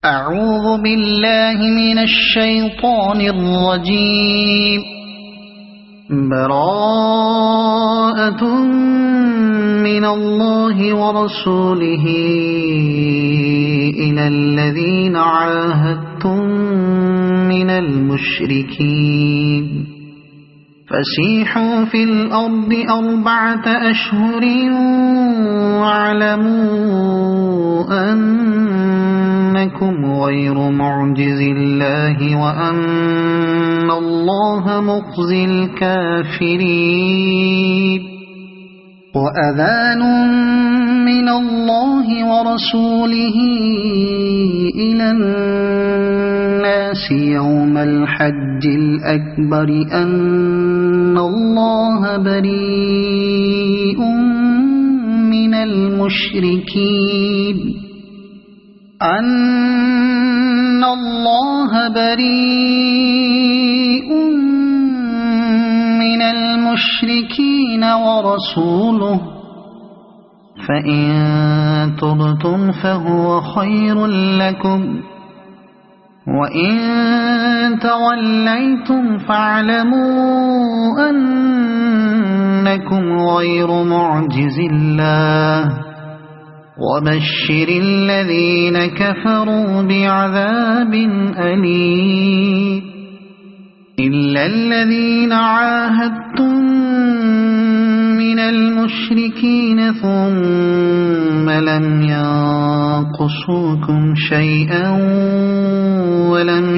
أعوذ بالله من الشيطان الرجيم. براءة من الله ورسوله إلى الذين عاهدتم من المشركين فسيحوا في الأرض 4 أشهر واعلموا أنكم غير معجز الله وأن الله مخزي الكافرين. وأذان من الله ورسوله إلى الناس يوم الحج الأكبر أن الله بريء من المشركين ورسوله فإن تبتم فهو خير لكم وإن توليتم فاعلموا أنكم غير معجز الله وبشر الذين كفروا بعذاب أليم. إلا الذين عاهدتم من المشركين ثم لم ينقصوكم شيئا ولم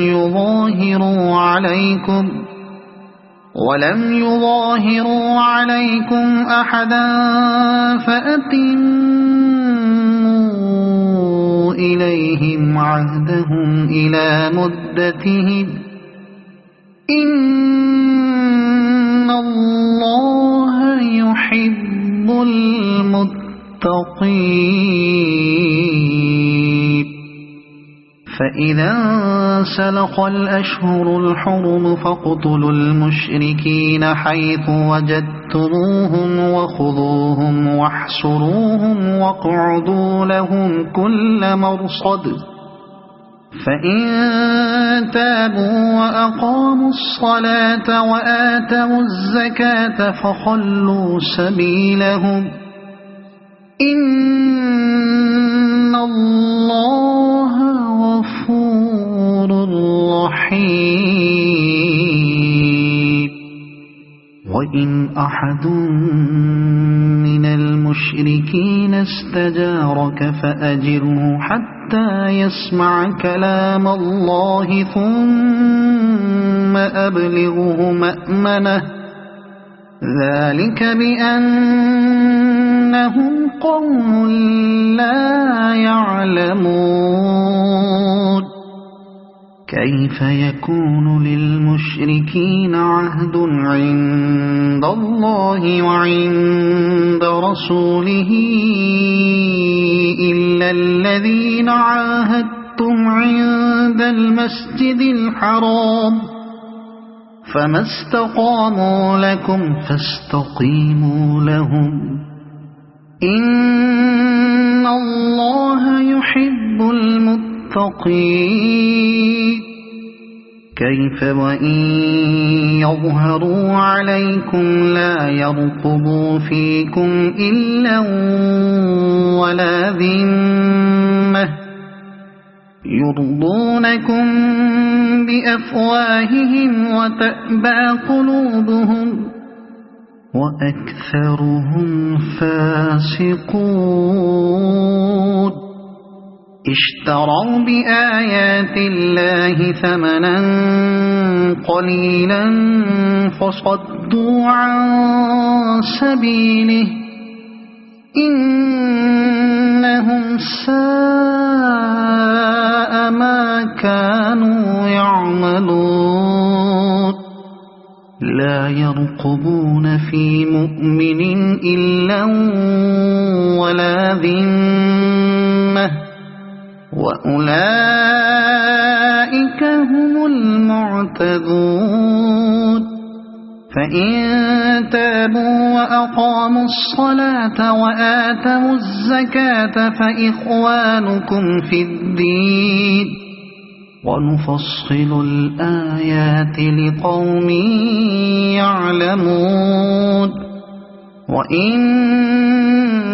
يظاهروا عليكم أحدا فأتموا إليهم عهدهم إلى مدتهم إن الله يحب المتقين. فإذا انسلخ الأشهر الحرم فاقتلوا المشركين حيث وجدتموهم وخذوهم واحصروهم واقعدوا لهم كل مرصد فإن تابوا وأقاموا الصلاة وآتوا الزكاة فخلوا سبيلهم إن الله غفور رحيم. وإن أحد من المشركين استجارك فأجره حتى يسمع كلام الله ثم أبلغه مأمنه ذلك بأنهم قوم لا يعلمون. كيف يكون للمشركين عهد عند الله وعند رسوله إلا الذين عاهدتم عند المسجد الحرام فما استقاموا لكم فاستقيموا لهم إن الله يحب المتقين. كيف وإن يظهروا عليكم لا يرقبوا فيكم إلا ولا ذمة يرضونكم بأفواههم وتأبى قلوبهم وأكثرهم فاسقون. اشتروا بآيات الله ثمنا قليلا فصدوا عن سبيله إنهم ساء ما كانوا يعملون. لا يرقبون في مؤمن إلا ولا ذمة وأولئك هم المعتدون. فإن تابوا وأقاموا الصلاة وآتوا الزكاة فإخوانكم في الدين ونفصل الآيات لقوم يعلمون وإن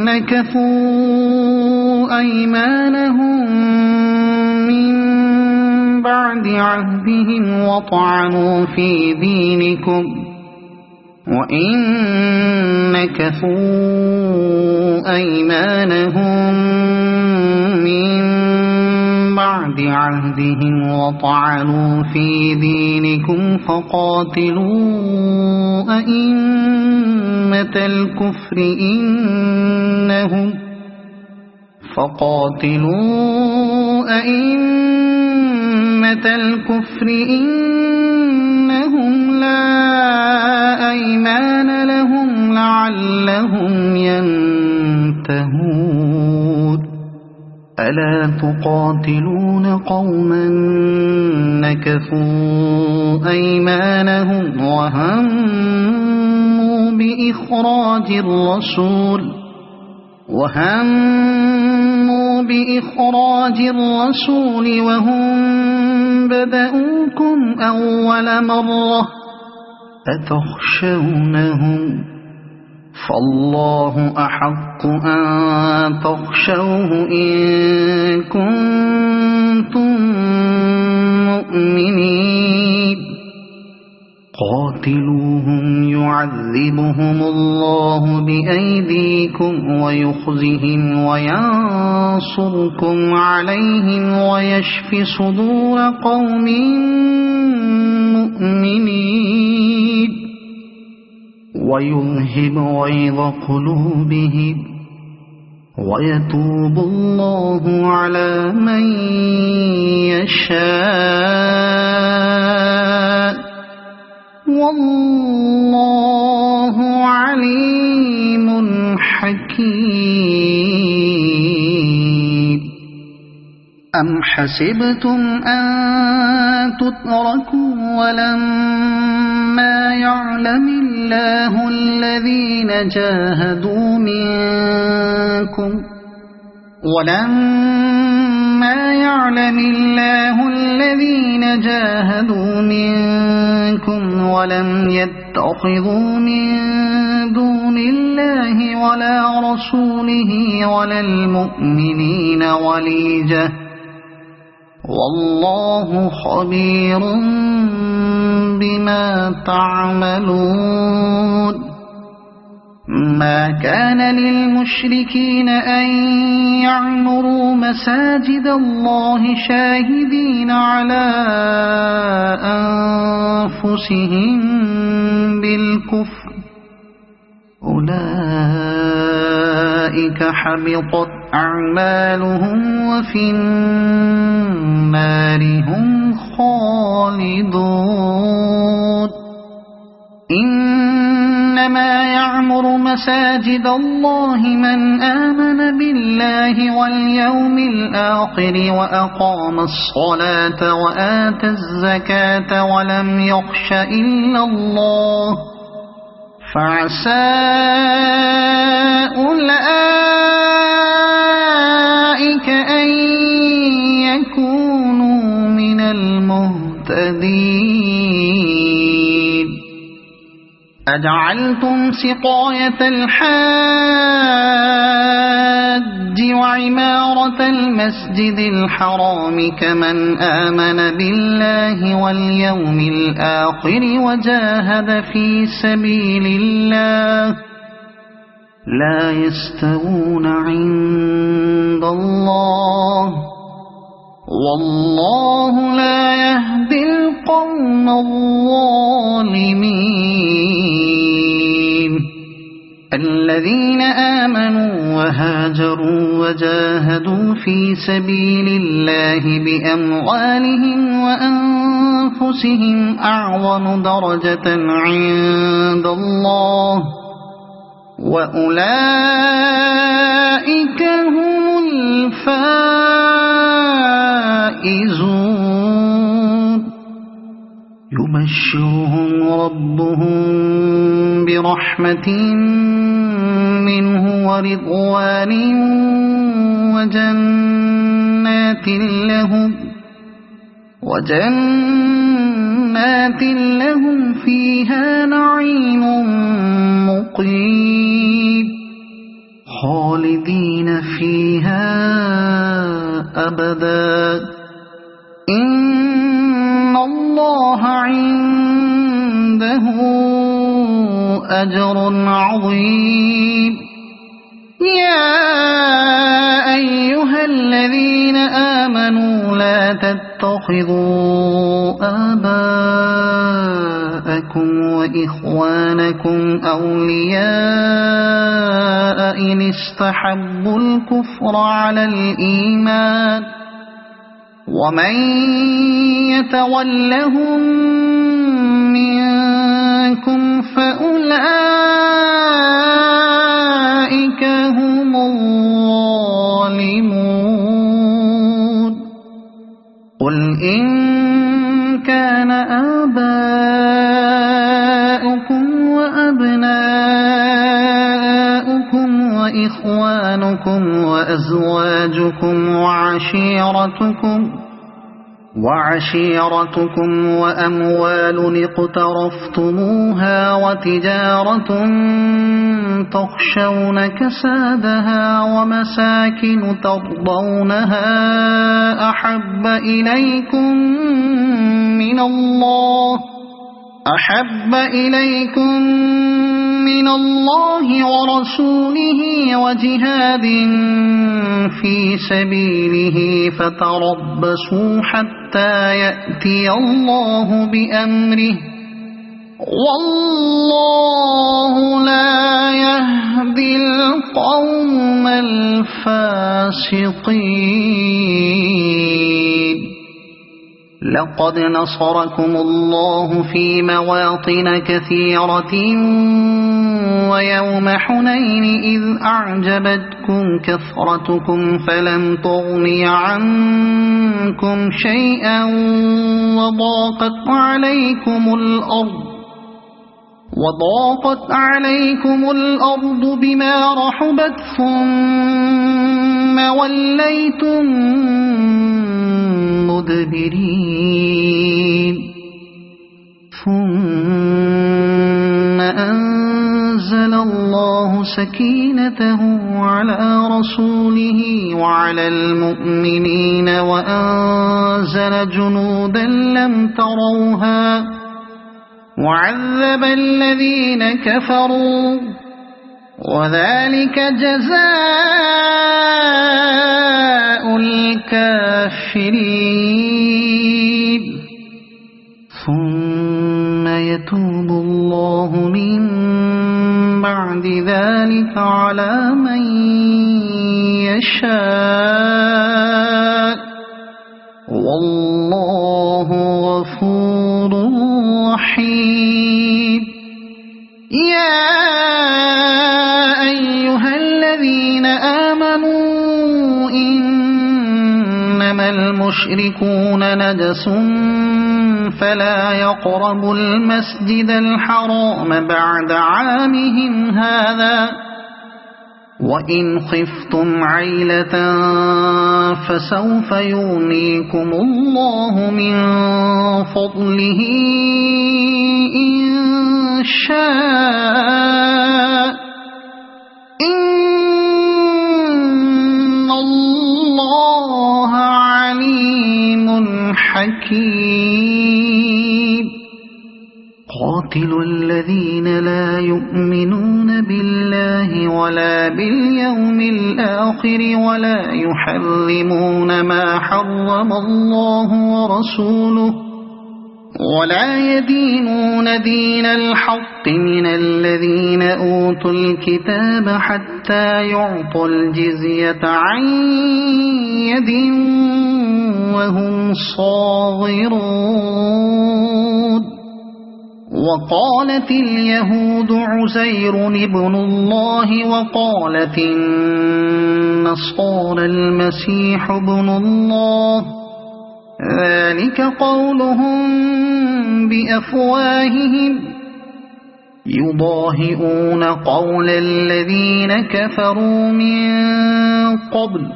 نكثوا أيمانهم من بعد عهدهم وطعنوا في دينكم فقاتلوا أئمة الكفر إنهم لا أيمان لهم لعلهم ينتهون ألا تقاتلون قوما نكثوا أيمانهم وهموا بإخراج الرسول وهم بدأوكم أول مرة أتخشونهم فالله أحق أن تخشوه إن كنتم مؤمنين قاتلوهم يعذبهم الله بأيديكم ويخزهم وينصركم عليهم ويشف صدور قوم مؤمنين ويذهب غيظ قلوبهم ويتوب الله على من يشاء والله عليم حكيم أم حسبتم أن تتركوا ولما يعلم الله الذين جاهدوا منكم ولم يتخذوا من دون الله ولا رسوله ولا المؤمنين وليجة والله خبير بما تعملون ما كان للمشركين أن يعمروا مساجد الله شاهدين على أنفسهم بالكفر أولئك حبطت أعمالهم وفي النار هم خالدون إنما يعمر مساجد الله من آمن بالله واليوم الآخر وأقام الصلاة وآتى الزكاة ولم يخش إلا الله فعسى أولئك أن يكونوا من المهتدين أجعلتم سقاية الحاج وعمارة المسجد الحرام كمن آمن بالله واليوم الآخر وجاهد في سبيل الله لا يستوون عند الله والله لا يهدي القوم الظالمين الذين آمنوا وهاجروا وجاهدوا في سبيل الله بأموالهم وأنفسهم أعظم درجة عند الله وأولئك هم الفائزون يبشرهم ربهم برحمة منه ورضوان وجنات لهم فيها نعيم مقيم خالدين فيها أبدا إن الله عنده أجر عظيم يا أيها الذين آمنوا لا تتخذوا آباءكم وإخوانكم أولياء إن استحبوا الكفر على الإيمان ومن يتولهم منكم فأولئك هم الظالمون قل إن كان آباؤكم وأبناؤكم وإخوانكم وأزواجكم وعشيرتكم وأموال اقترفتموها وتجارة تخشون كسادها ومساكن ترضونها أحب إليكم من الله ورسوله وجهاد في سبيله فتربصوا حتى يأتي الله بأمره والله لا يهدي القوم الفاسقين لقد نصركم الله في مواطن كثيرة ويوم حنين إذ أعجبتكم كثرتكم فلم تغن عنكم شيئا وضاقت عليكم الأرض بما رحبت ثم وليتم مدبرين ثم أنزل الله سكينته على رسوله وعلى المؤمنين وأنزل جنودا لم تروها وعذب الذين كفروا وذلك جزاء الكافرين ثم يتوب الله من بعد ذلك على من يشاء والله غفور رحيم يا أيها الذين آمنوا إنما المشركون نجس فلا يقربوا المسجد الحرام بعد عامهم هذا وإن خفتم عيلة فسوف يغنيكم الله من فضله إن شاء إن الله عليم حكيم قاتلوا الذين لا يؤمنون بالله ولا باليوم الآخر ولا يحرمون ما حرم الله ورسوله ولا يدينون دين الحق من الذين أوتوا الكتاب حتى يعطوا الجزية عن يد وهم صاغرون وقالت اليهود عزير ابن الله وقالت النصارى المسيح ابن الله ذلك قولهم بأفواههم يضاهئون قول الذين كفروا من قبل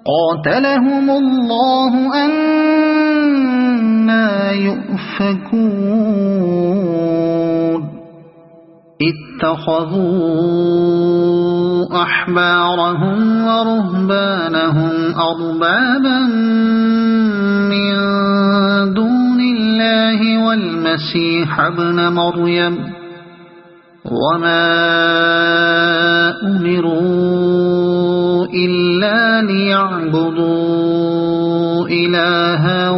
قاتلهم الله أنى يؤفكون اتخذوا أحبارهم ورهبانهم أربابا من دون الله والمسيح ابن مريم وما أمروا إلا ليعبدوا إلها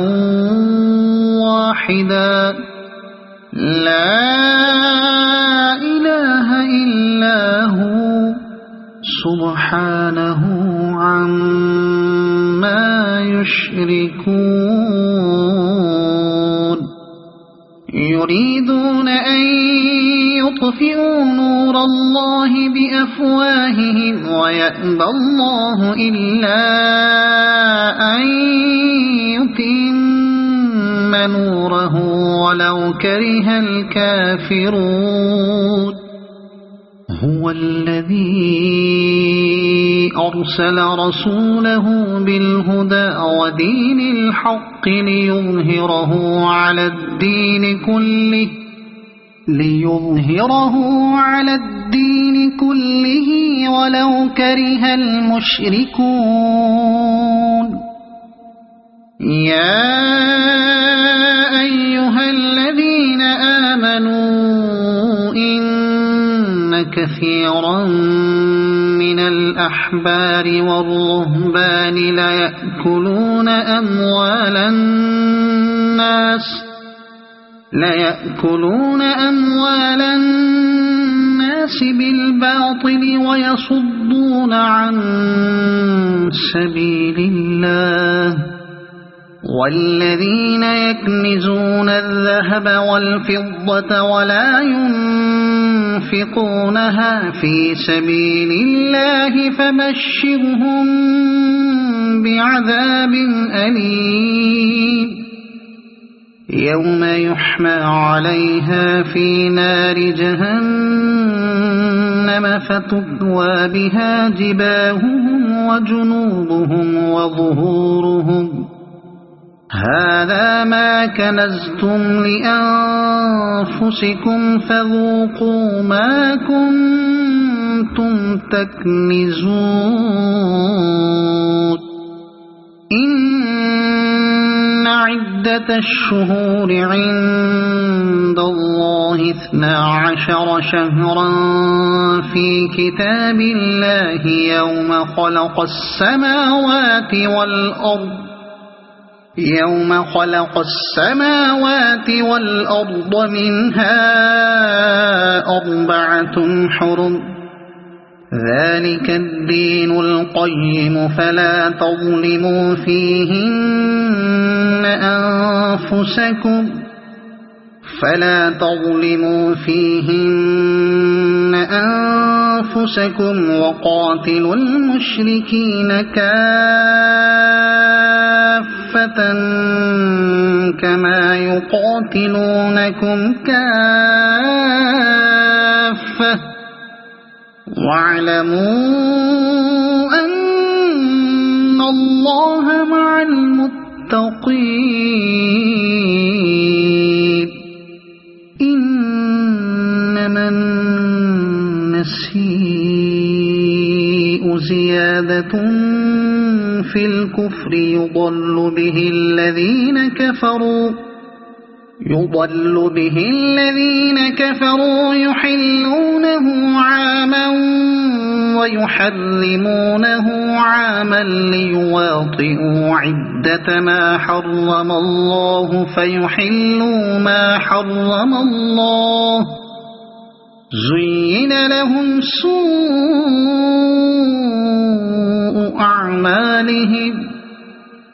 واحدا لا إله إلا هو سبحانه عما يشركون يريدون أن يطفئوا نور الله بأفواههم ويأبى الله إلا أن يتم نوره ولو كره الكافرون هو الذي أرسل رسوله بالهدى ودين الحق ليظهره على الدين كله ولو كره المشركون يا أيها الذين آمنوا إن كثيرا من الأحبار والرهبان ليأكلون أموال الناس بالباطل ويصدون عن سبيل الله والذين يكنزون الذهب والفضة ولا ينفقونها في سبيل الله فبشرهم بعذاب أليم يوم يحمى عليها في نار جهنم فتكوى بها جباههم وجنوبهم وظهورهم هذا ما كنزتم لأنفسكم فذوقوا ما كنتم تكنزون إن عدة الشهور عند الله 12 شهرا في كتاب الله يوم خلق السماوات والأرض منها 4 حرم ذلك الدين القيم فلا تظلموا فيهن أنفسكم وقاتلوا المشركين كافة كما يقاتلونكم كافة واعلموا أن الله مع المتقين إنما النسيء زيادة في الكفر يضل به الذين كفروا يحلونه عاما ويحرمونه عاما ليواطئوا عدة ما حرم الله فيحلوا ما حرم الله زين لهم سوء أعمالهم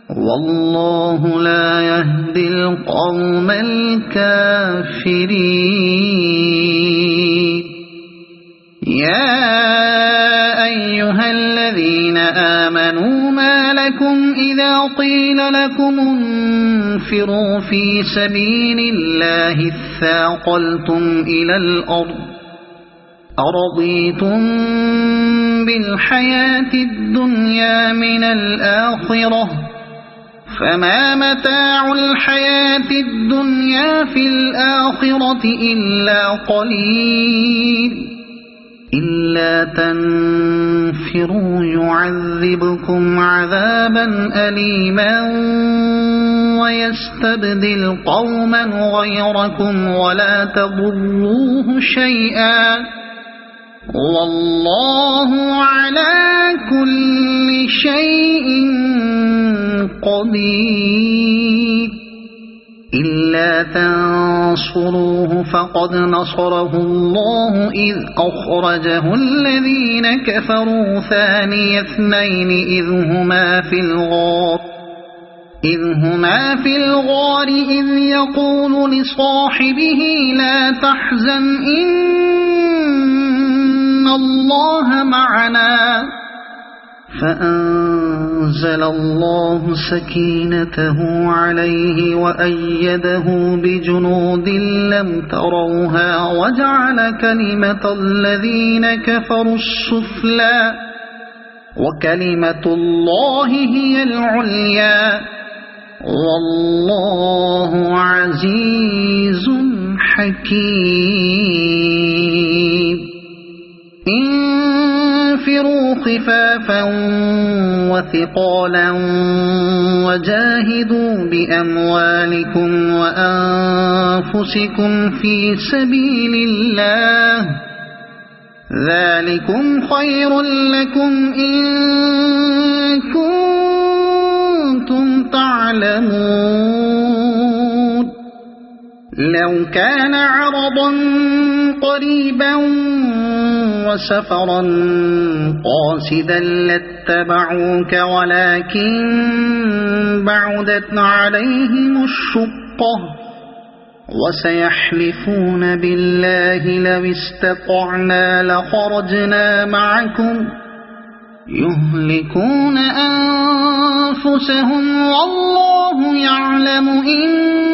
والله لا يهدي القوم الكافرين يا أيها الذين آمنوا ما لكم إذا قيل لكم انفروا في سبيل الله اثاقلتم إلى الأرض أرضيتم بالحياة الدنيا من الآخرة فما متاع الحياة الدنيا في الآخرة إلا قليل إلا تنفروا يعذبكم عذابا أليما ويستبدل قوما غيركم ولا تضروه شيئا والله على كل شيء قدير إلا تنصروه فقد نصره الله إذ أخرجه الذين كفروا ثاني اثنين إذ هما في الغار إذ يقول لصاحبه لا تحزن إن الله معنا فأنزل الله سكينته عليه وأيده بجنود لم تروها وجعل كلمة الذين كفروا السفلى وكلمة الله هي العليا والله عزيز حكيم انفروا خفافا وثقالا وجاهدوا بأموالكم وأنفسكم في سبيل الله ذلكم خير لكم إن كنتم تعلمون لو كان عرضا قريبا وسفرا قاصدا لاتبعوك ولكن بعدت عليهم الشقة وسيحلفون بالله لو استطعنا لخرجنا معكم يهلكون أنفسهم والله يعلم إنهم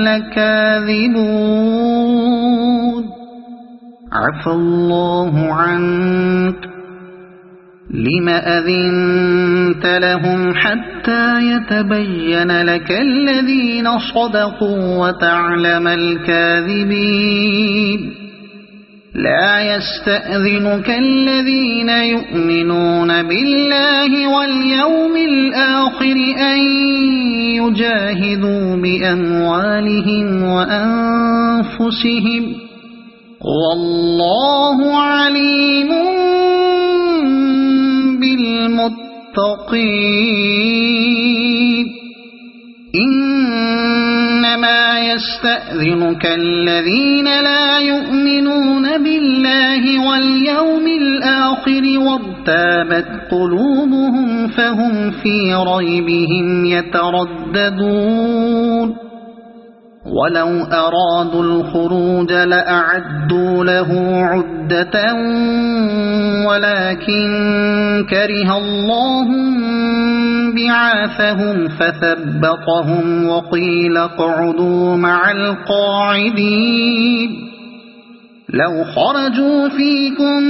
لكاذبون عفى الله عنك لم أذنت لهم حتى يتبين لك الذين صدقوا وتعلم الكاذبين لا يستأذنك الذين يؤمنون بالله واليوم الآخر أن يجاهدوا بأموالهم وأنفسهم والله عليم بالمتقين إنما يستأذنك الذين لا يؤمنون بالله واليوم الآخر وارتابت قلوبهم فهم في ريبهم يترددون ولو أرادوا الخروج لأعدوا له عدة ولكن كره الله بعاثهم فثبطهم وقيل اقعدوا مع القاعدين لو خرجوا فيكم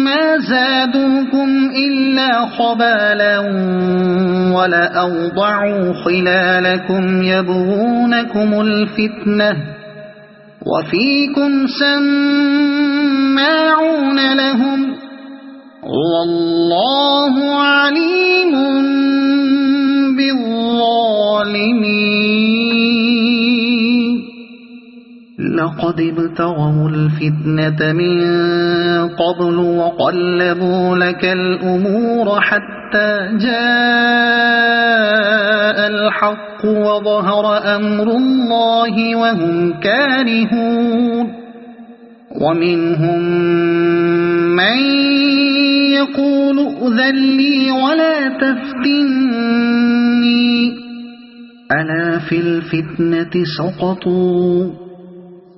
ما زادوكم إلا خبالا ولأوضعوا خلالكم يبغونكم الفتنة وفيكم سماعون لهم والله عليم بالظالمين لقد ابتغوا الفتنة من قبل وقلبوا لك الأمور حتى جاء الحق وظهر أمر الله وهم كارهون ومنهم من يقول ائذن لي ولا تفتني ألا في الفتنة سقطوا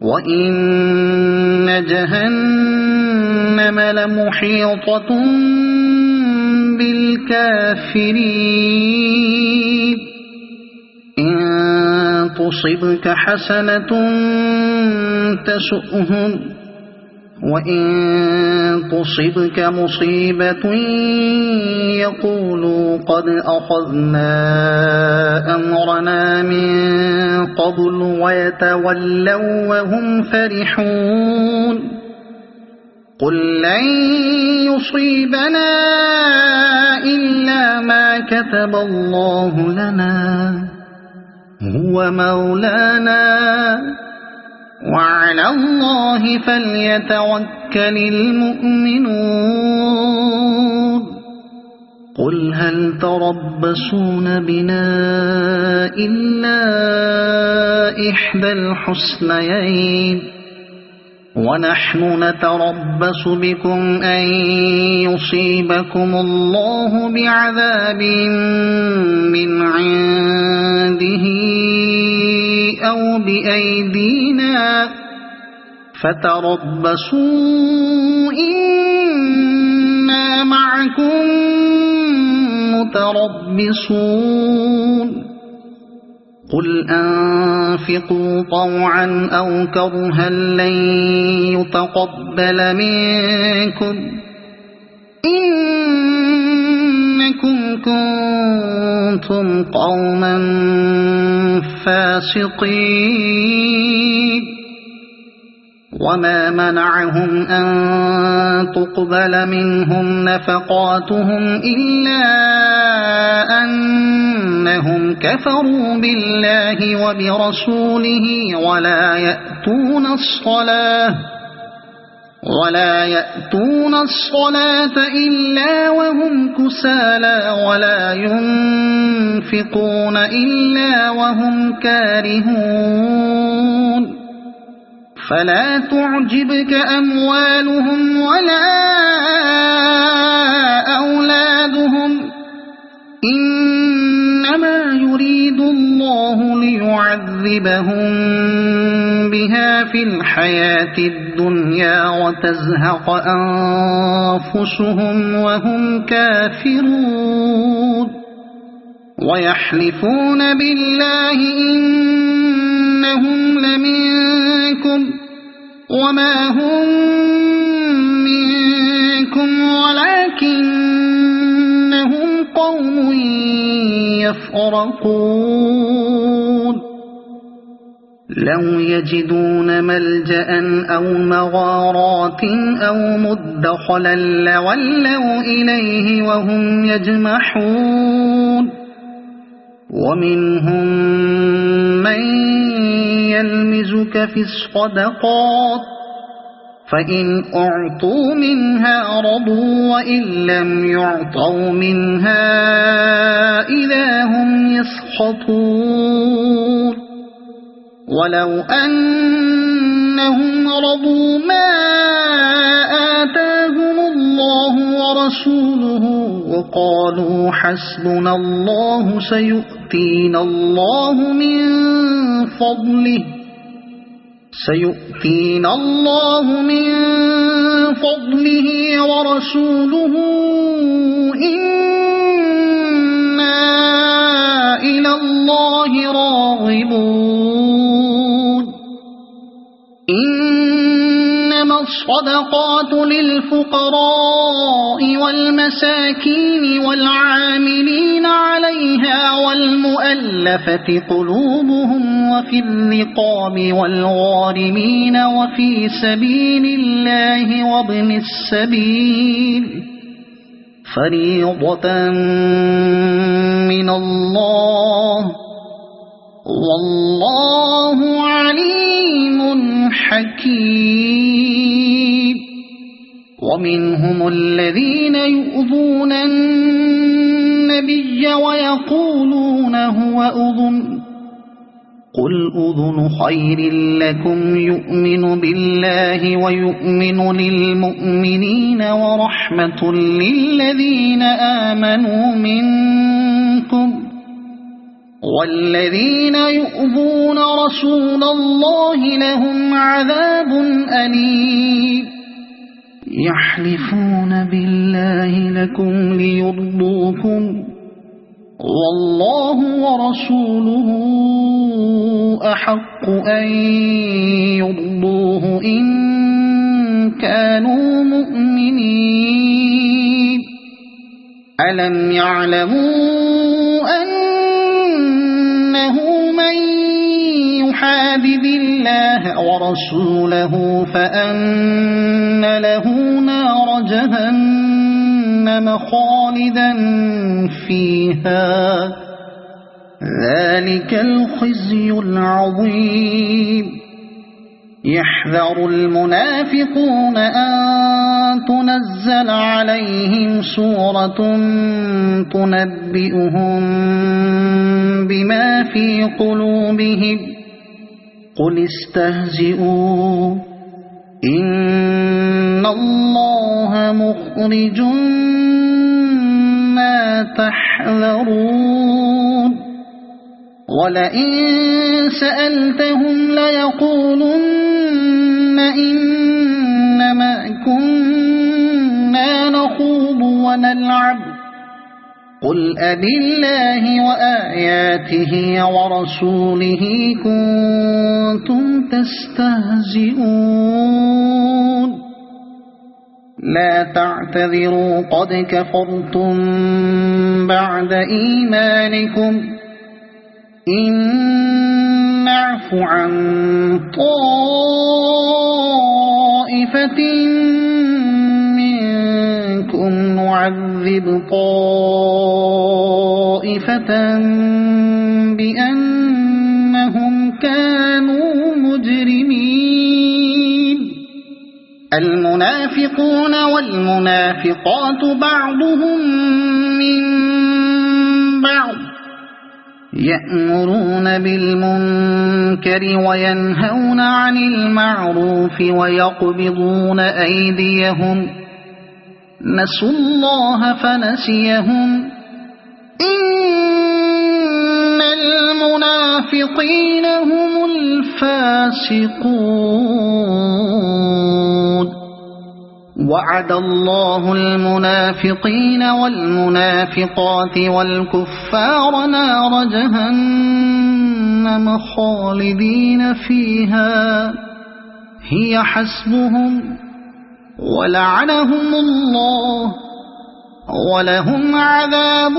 وإن جهنم لمحيطة بالكافرين إن تصبك حسنة تسؤهم وإن تصبك مصيبة يقولوا قد أخذنا أمرنا من قبل ويتولوا وهم فرحون قل لن يصيبنا إلا ما كتب الله لنا هو مولانا وعلى الله فليتوكل المؤمنون قل هل تربصون بنا إلا إحدى الحسنيين ونحن نتربص بكم أن يصيبكم الله بعذاب من عنده أو بأيدينا فتربصوا إنا معكم متربصون قل أنفقوا طوعا أو كرها لن يتقبل منكم إنكم كنتم قوما فاسقين وما منعهم أن تقبل منهم نفقاتهم إلا أنهم كفروا بالله وبرسوله ولا يأتون الصلاة إلا وهم كسالى ولا ينفقون إلا وهم كارهون فلا تعجبك أموالهم ولا أولادهم إنما يريد الله ليعذبهم بها في الحياة الدنيا وتزهق أنفسهم وهم كافرون ويحلفون بالله إنهم لمنكم وما هم منكم ولكنهم قوم يفرقون لو يجدون ملجأ أو مغارات أو مدخلا لولوا إليه وهم يجمحون ومنهم من يلمزك في الصدقات فإن أعطوا منها رضوا وإن لم يعطوا منها إذا هم يسخطون ولو أنهم رضوا ما آتاهم الله ورسوله وقالوا حسبنا الله سيؤتينا الله من فضله ورسوله إنا إلى الله راغبون إنما الصدقات للفقراء والمساكين والعاملين عليها والمؤلفة قلوبهم وفي الرقاب والغارمين وفي سبيل الله وابن السبيل فريضة من الله والله عليم حكيم ومنهم الذين يؤذون النبي ويقولون هو أذن قل أذن خير لكم يؤمن بالله ويؤمن للمؤمنين ورحمة للذين آمنوا منكم والذين يؤذون رسول الله لهم عذاب أليم يحلفون بالله لكم ليرضوكم والله ورسوله أحق أن يرضوه إن كانوا مؤمنين ألم يعلموا أنه من يحادد الله ورسوله فأن له نار جهنم خالدا فيها ذلك الخزي العظيم يحذر المنافقون أن تنزل عليهم سورة تنبئهم بما في قلوبهم قل استهزئوا إن الله مخرج ما تحذرون ولئن سألتهم ليقولن إنما كنا نخوض ونلعب قل أبالله وآياته ورسوله كنتم تستهزئون لا تعتذروا قد كفرتم بعد إيمانكم إن نعف عن طائفة منكم نعذب طائفة بأنهم كانوا مجرمين المنافقون والمنافقات بعضهم من بعض يأمرون بالمنكر وينهون عن المعروف ويقبضون أيديهم نسوا الله فنسيهم إن المنافقين هم الفاسقون وعد الله المنافقين والمنافقات والكفار نار جهنم خالدين فيها هي حسبهم ولعنهم الله ولهم عذاب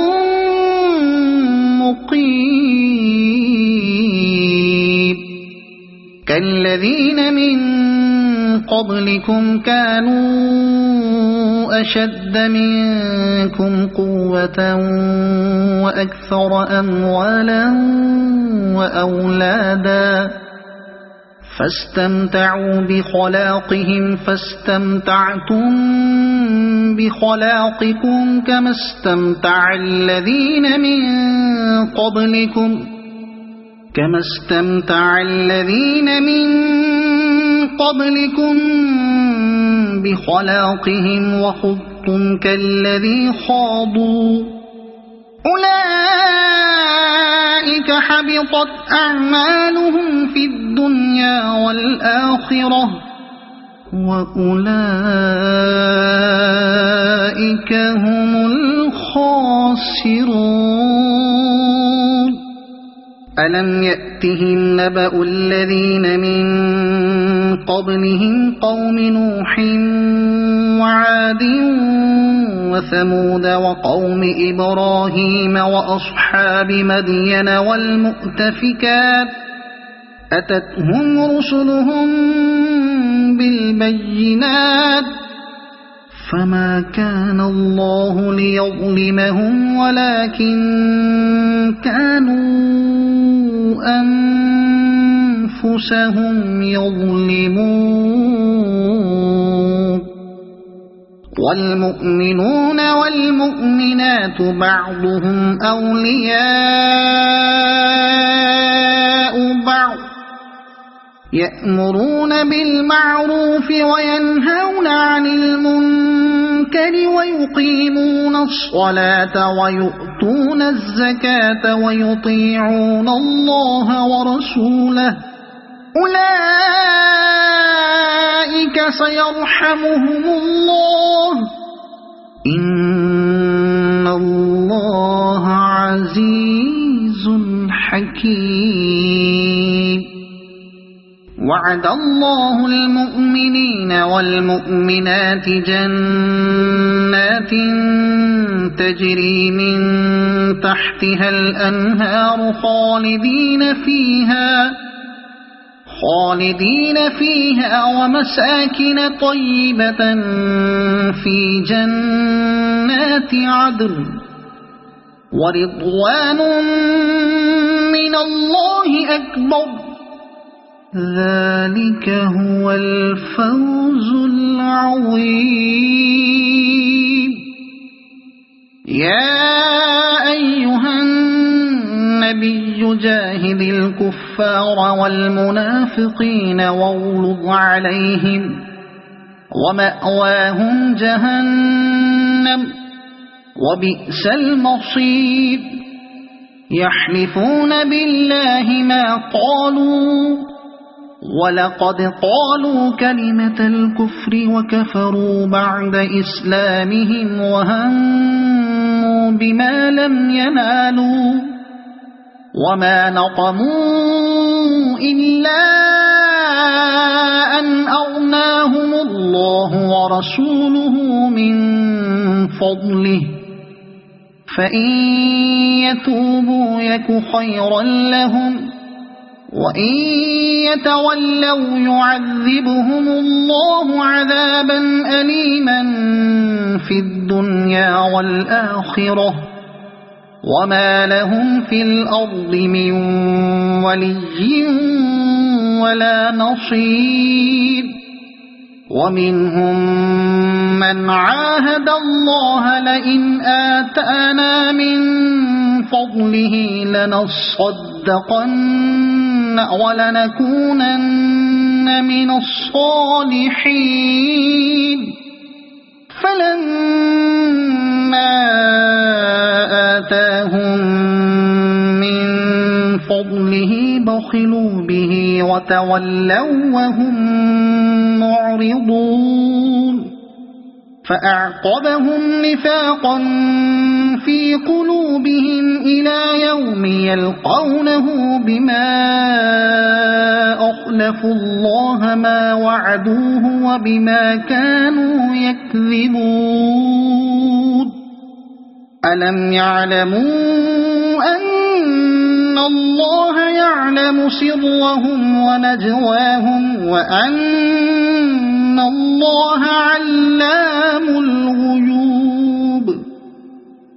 مقيم كالذين من قبلكم كانوا أشد منكم قوة وأكثر أموالا وأولادا فاستمتعوا بخلاقهم فاستمتعتم بخلاقكم كما استمتع الذين من قبلكم بخلاقهم وخضتم كالذي خاضوا أولئك حبطت أعمالهم في الدنيا والآخرة وأولئك هم الخاسرون ألم يأتهم نبأ الذين من قبلهم قوم نوح وعاد وثمود وقوم إبراهيم وأصحاب مدين والمؤتفكات أتتهم رسلهم بالبينات فما كان الله ليظلمهم ولكن كانوا أنفسهم يظلمون والمؤمنون والمؤمنات بعضهم أولياء بعض يأمرون بالمعروف وينهون عن المنكر ويقيمون الصلاة ويؤتون الزكاة ويطيعون الله ورسوله أولئك أولئك سيرحمهم الله إن الله عزيز حكيم وعد الله المؤمنين والمؤمنات جنات تجري من تحتها الأنهار خالدين فيها ومساكن طيبة في جنات عدن ورضوان من الله أكبر ذلك هو الفوز العظيم يا أيها النبي جاهد الكفار والمنافقين واغلظ عليهم ومأواهم جهنم وبئس المصير يحلفون بالله ما قالوا ولقد قالوا كلمة الكفر وكفروا بعد إسلامهم وهموا بما لم ينالوا وما نقموا إلا أن أغناهم الله ورسوله من فضله فإن يتوبوا يك خيرا لهم وإن يتولوا يعذبهم الله عذابا أليما في الدنيا والآخرة وما لهم في الأرض من ولي ولا نصير ومنهم من عاهد الله لئن آتانا من فضله لنصدقن ولنكونن من الصالحين فلما آتاهم من فضله بخلوا به وتولوا وهم معرضون فأعقبهم نفاقا في قلوبهم إلى يوم يلقونه بما أخلفوا الله ما وعدوه وبما كانوا يكذبون ألم يعلموا أن الله يعلم سرهم ونجواهم وأن الله علام الغيوب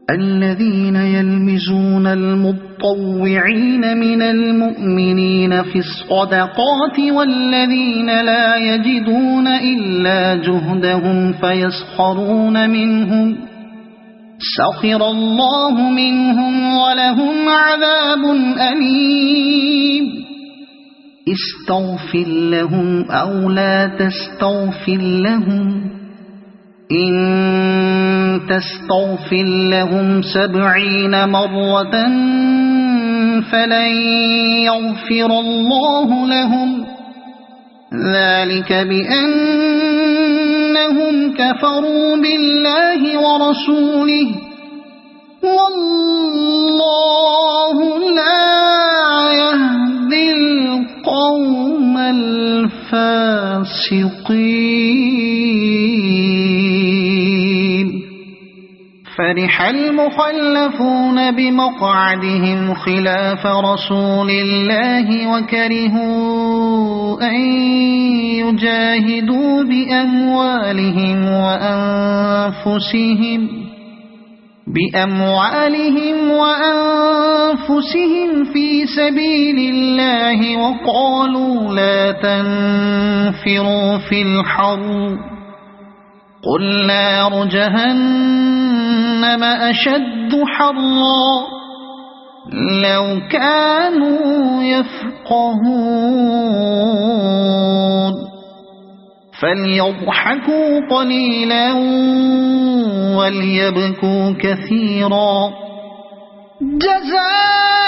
الذين يلمزون المطوعين من المؤمنين في الصدقات والذين لا يجدون إلا جهدهم فيسخرون منهم سخر الله منهم ولهم عذاب أليم استغفر لهم أو لا تستغفر لهم إن تستغفر لهم 70 مرة فلن يغفر الله لهم ذلك بأنهم كفروا بالله ورسوله والله لا يهدي القوم الفاسقين فرح المخلفون بمقعدهم خلاف رسول الله وكرهوا أن يجاهدوا بأموالهم وأنفسهم في سبيل الله وقالوا لا تنفروا في الحر قل نار جهنم أشد حرا لو كانوا يفقهون فليضحكوا قليلا وليبكوا كثيرا جزاء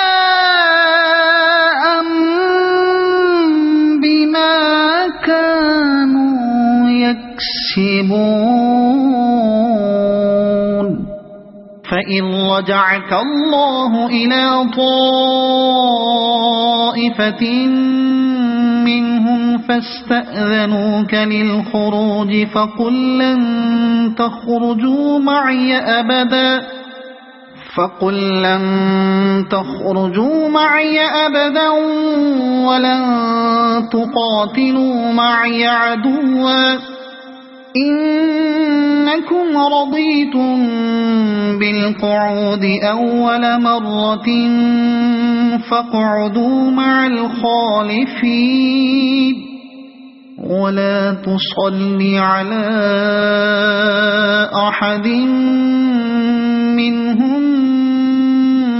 بما كانوا فإن رجعك الله إلى طائفة منهم فاستأذنوك للخروج فقل لن تخرجوا معي أبدا ولن تقاتلوا معي عدوا إنكم رضيتم بالقعود أول مرة فاقعدوا مع الخالفين ولا تصل على أحد منهم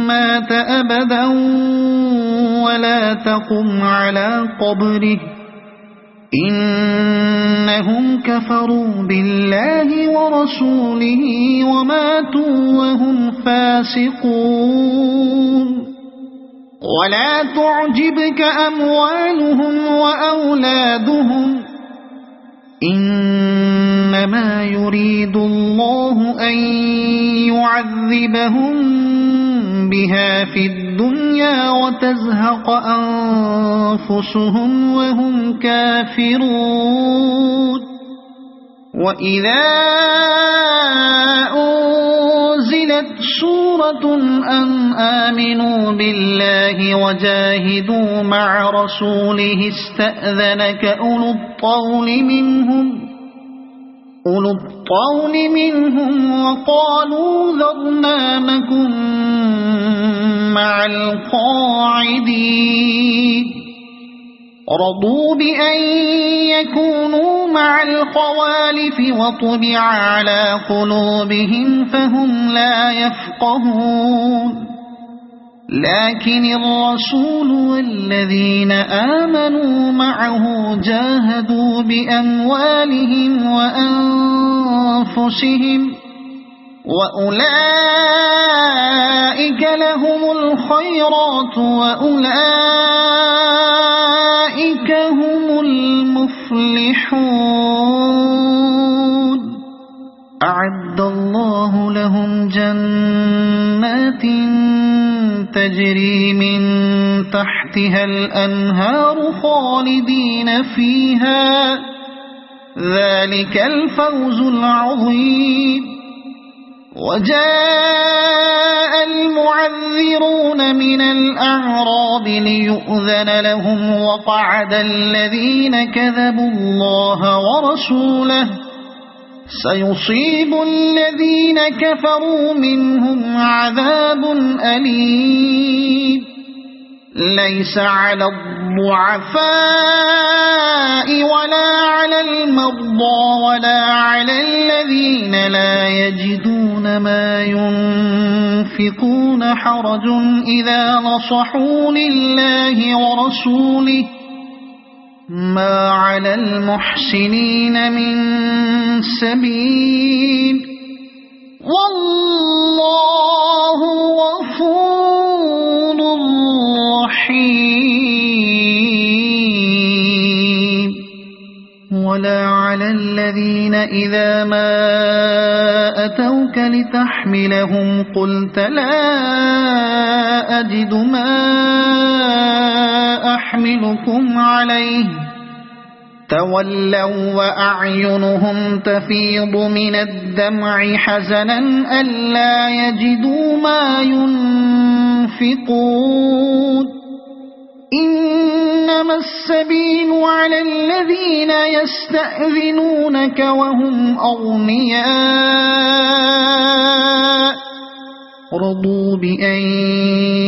مات أبدا ولا تقم على قبره إنهم كفروا بالله ورسوله وماتوا وهم فاسقون ولا تعجبك أموالهم وأولادهم إنما يريد الله أن يعذبهم بها في الدنيا وتزهق أنفسهم وهم كافرون وإذا أنزلت سورة أن آمنوا بالله وجاهدوا مع رسوله استأذنك أولو الطول منهم وقالوا ذرنا نكن مع القاعدين رضوا بأن يكونوا مع الخوالف وطبع على قلوبهم فهم لا يفقهون لكن الرسول والذين آمنوا معه جاهدوا بأموالهم وأنفسهم وأولئك لهم الخيرات وأولئك هم المفلحون أعد الله لهم جنات تجري من تحتها الأنهار خالدين فيها ذلك الفوز العظيم وجاء المعذرون من الأعراب ليؤذن لهم وقعد الذين كذبوا الله ورسوله سيصيب الذين كفروا منهم عذاب أليم ليس على الضعفاء ولا على المرضى ولا على الذين لا يجدون ما ينفقون حرج إذا نصحوا لله ورسوله ما على المحسنين من سبيل والله غفور رحيم ولا على الذين إذا ما أتوك لتحملهم قلت لا أجد ما أحملكم عليه تولوا وأعينهم تفيض من الدمع حزنا ألا يجدوا ما ينفقون إنما السبيل على الذين يستأذنونك وهم أغنياء رضوا بأن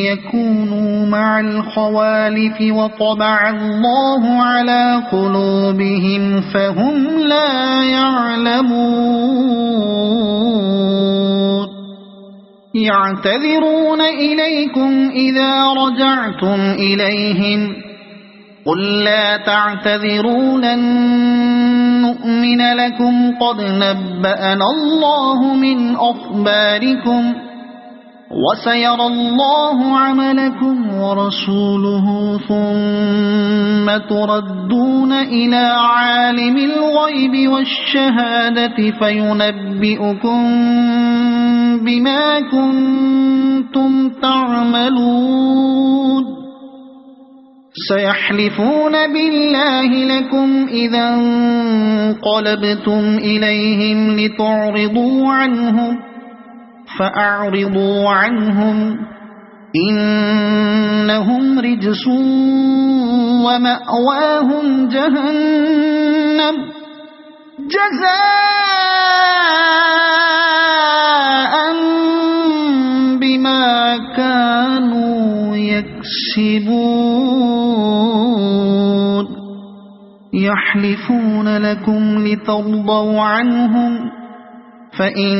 يكونوا مع الخوالف وطبع الله على قلوبهم فهم لا يعلمون يعتذرون إليكم إذا رجعتم إليهم قل لا تعتذروا لن نؤمن لكم قد نبأنا الله من أخباركم وسيرى الله عملكم ورسوله ثم تردون إلى عالم الغيب والشهادة فينبئكم بما كنتم تعملون سيحلفون بالله لكم إذا انقلبتم إليهم لتعرضوا عنهم فأعرضوا عنهم إنهم رجس ومأواهم جهنم جزاء بما كانوا يكسبون يحلفون لكم لترضوا عنهم فإن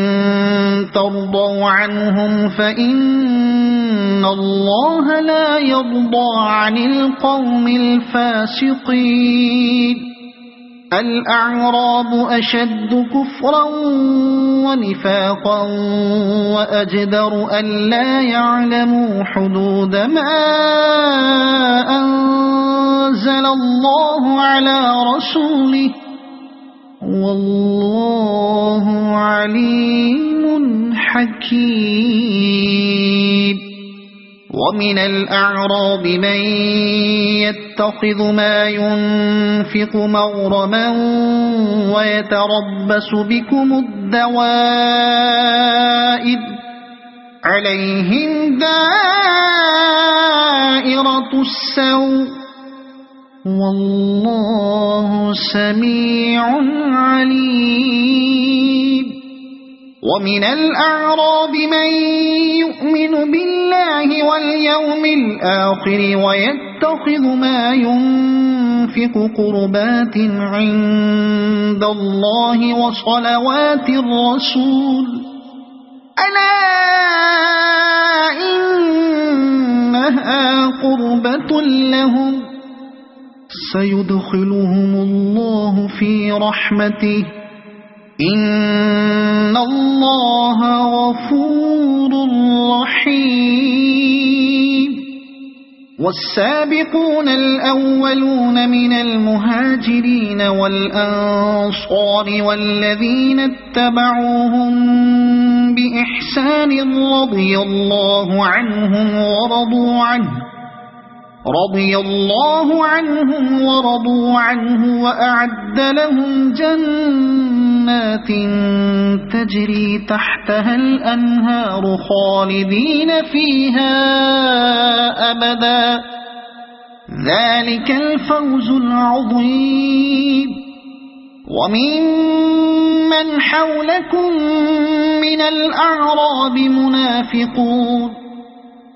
ترضوا عنهم فإن الله لا يرضى عن القوم الفاسقين الأعراب أشد كفرا ونفاقا وأجدر ألا يعلموا حدود ما أنزل الله على رسوله والله عليم حكيم ومن الأعراب من يتخذ ما ينفق مغرما ويتربص بكم الدوائر عليهم دائرة السوء والله سميع عليم ومن الأعراب من يؤمن بالله واليوم الآخر ويتخذ ما ينفق قربات عند الله وصلوات الرسول ألا إنها قربة لهم سيدخلهم الله في رحمته إن الله غفور رحيم والسابقون الأولون من المهاجرين والأنصار والذين اتبعوهم بإحسان رضي الله عنهم ورضوا عنه وأعد لهم جنات تجري تحتها الأنهار خالدين فيها أبدا ذلك الفوز العظيم وممن حولكم من الأعراب منافقون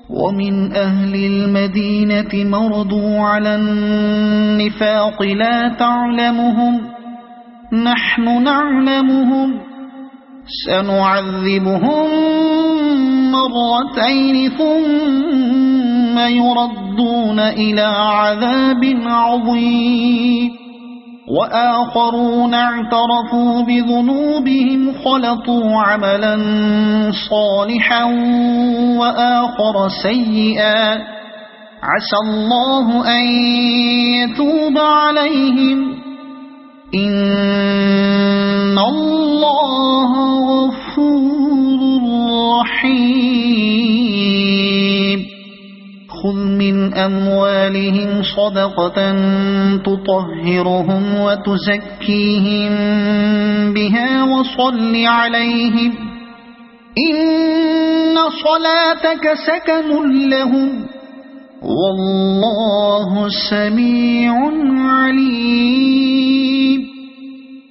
ومن أهل المدينة مردوا على النفاق لا تعلمهم نحن نعلمهم سنعذبهم مرتين ثم يردون إلى عذاب عظيم وآخرون اعترفوا بذنوبهم خلطوا عملا صالحا وآخر سيئا عسى الله أن يتوب عليهم إن الله غفور رحيم خذ من أموالهم صدقة تطهرهم وتزكيهم بها وصل عليهم إن صلاتك سكن لهم والله سميع عليم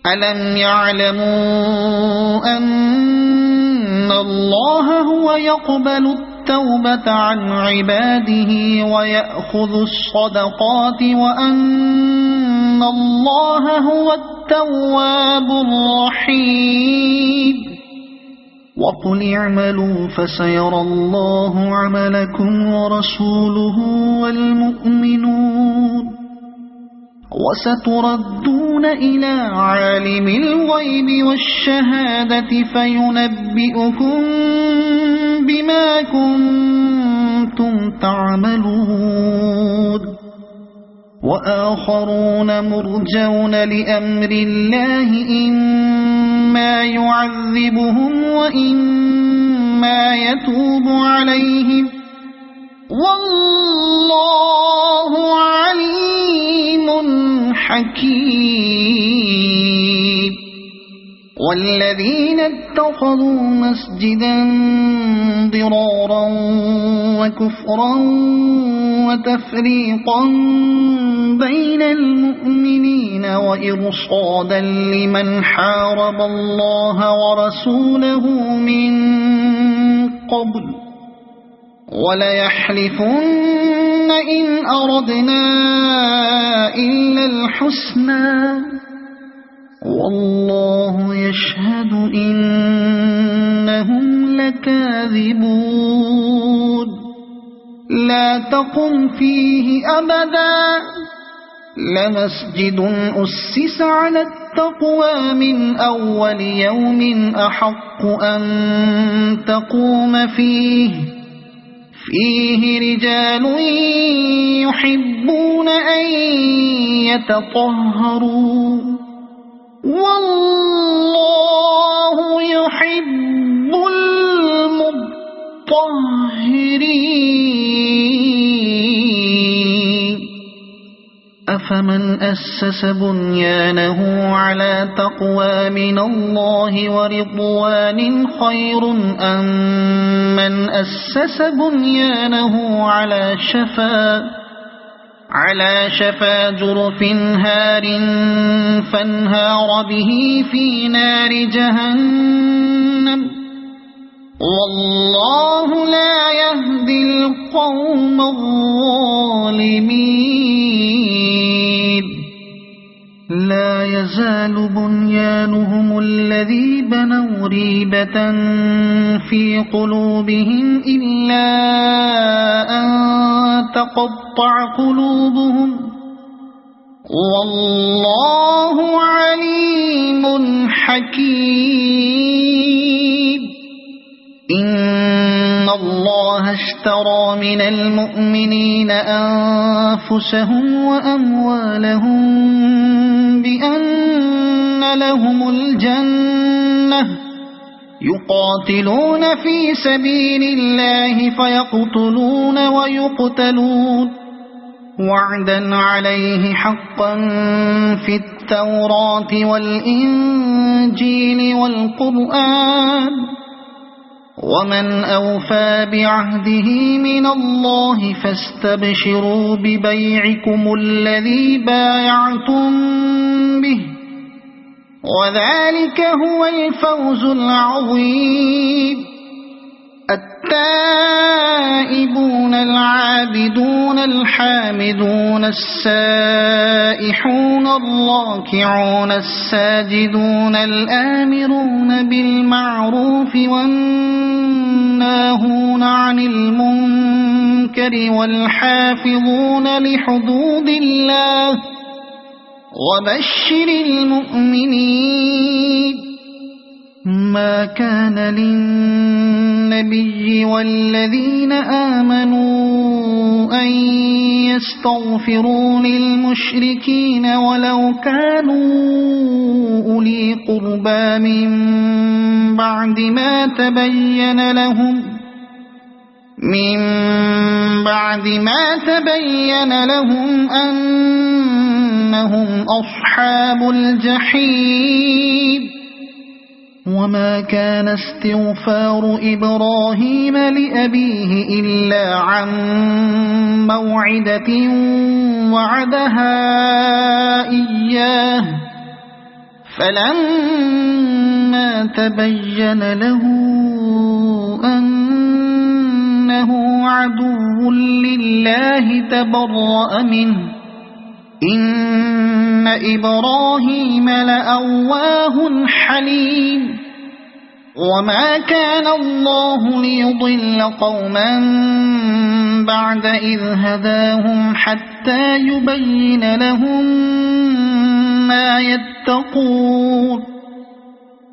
ألم يعلموا أن الله هو يقبل التوبة عن عباده ويأخذ الصدقات وأن الله هو التواب الرحيم وقل اعملوا فسيرى الله عملكم ورسوله والمؤمنون وستردون إلى عالم الغيب والشهادة فينبئكم بما كنتم تعملون وآخرون مرجون لأمر الله إما يعذبهم وإما ما يتوب عليهم والله عليم حكيم والذين اتخذوا مسجدا ضرارا وكفرا وتفريقا بين المؤمنين وإرصادا لمن حارب الله ورسوله من قبل وليحلفن إن أردنا إلا الحسنى والله يشهد إنهم لكاذبون لا تقم فيه أبدا لمسجد أسس على التقوى من أول يوم أحق أن تقوم فيه رجال يحبون أن يتطهروا والله يحب المطهرين أفمن أسس بنيانه على تقوى من الله ورضوان خير أم من أسس بنيانه على شفا جرف هار فانهار به في نار جهنم والله لا يهدي القوم الظالمين لا يزال بنيانهم الذي بنوا ريبة في قلوبهم إلا أن تقطع قلوبهم والله عليم حكيم إن الله اشترى من المؤمنين أنفسهم وأموالهم بأن لهم الجنة يقاتلون في سبيل الله فيقتلون ويقتلون وعدا عليه حقا في التوراة والإنجيل والقرآن ومن أوفى بعهده من الله فاستبشروا ببيعكم الذي بايعتم به وذلك هو الفوز العظيم التائبون العابدون الحامدون السائحون الراكعون الساجدون الآمرون بالمعروف والناهون عن المنكر والحافظون لحدود الله وبشر المؤمنين ما كان للنبي والذين آمنوا أن يستغفروا للمشركين ولو كانوا أولي قربى من بعد ما تبين لهم أنهم أصحاب الجحيم وما كان استغفار إبراهيم لأبيه إلا عن موعدة وعدها إياه فلما تبين له أنه عدو لله تبرأ منه إن إبراهيم لأواه حليم وما كان الله ليضل قوما بعد إذ هداهم حتى يبين لهم ما يتقون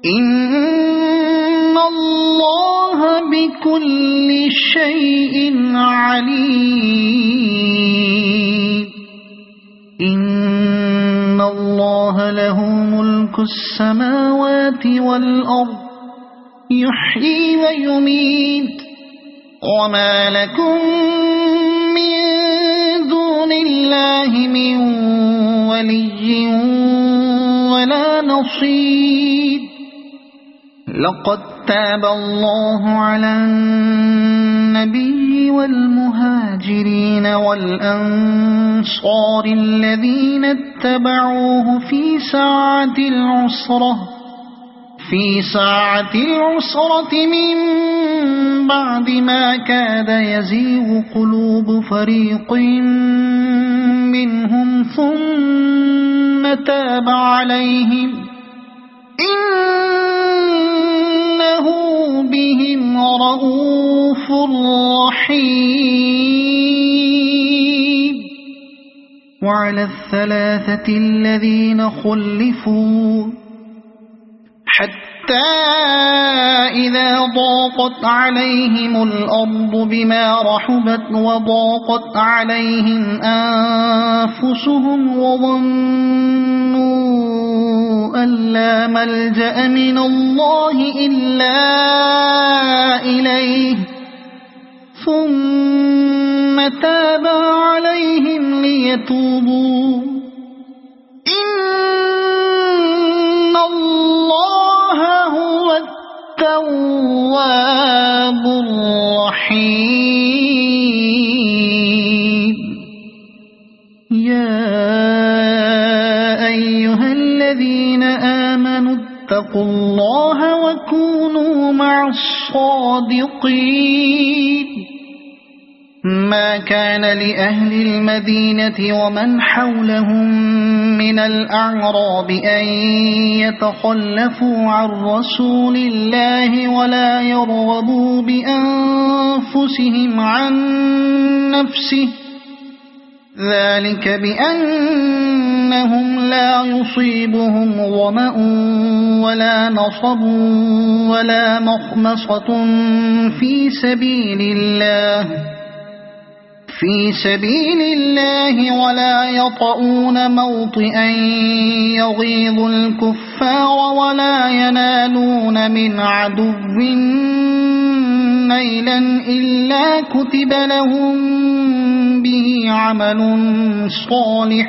إن الله بكل شيء عليم إن الله له ملك السماوات والأرض يحيي ويميت وما لكم من دون الله من ولي ولا نصير لقد تاب الله على النبي والمهاجرين والأنصار الذين اتبعوه في ساعة العسرة من بعد ما كاد يزيغ قلوب فريق منهم ثم تاب عليهم إنه بهم رءوف رحيم وعلى الثلاثة الذين خلفوا حتى إذا ضاقت عليهم الأرض بما رحبت وضاقت عليهم أنفسهم وظنوا أن لا ملجأ من الله إلا إليه ثم تاب عليهم ليتوبوا إن الله هو التواب الرحيم يا أيها الذين آمنوا اتقوا الله وكونوا مع الصادقين ما كان لأهل المدينة ومن حولهم من الأعراب أن يتخلفوا عن رسول الله ولا يرغبوا بأنفسهم عن نفسه ذلك بأنهم لا يصيبهم ظمأ ولا نصب ولا مخمصة في سبيل الله ولا يطؤون موطئا يغيظ الكفار ولا ينالون من عدو نيلا إلا كتب لهم به عمل صالح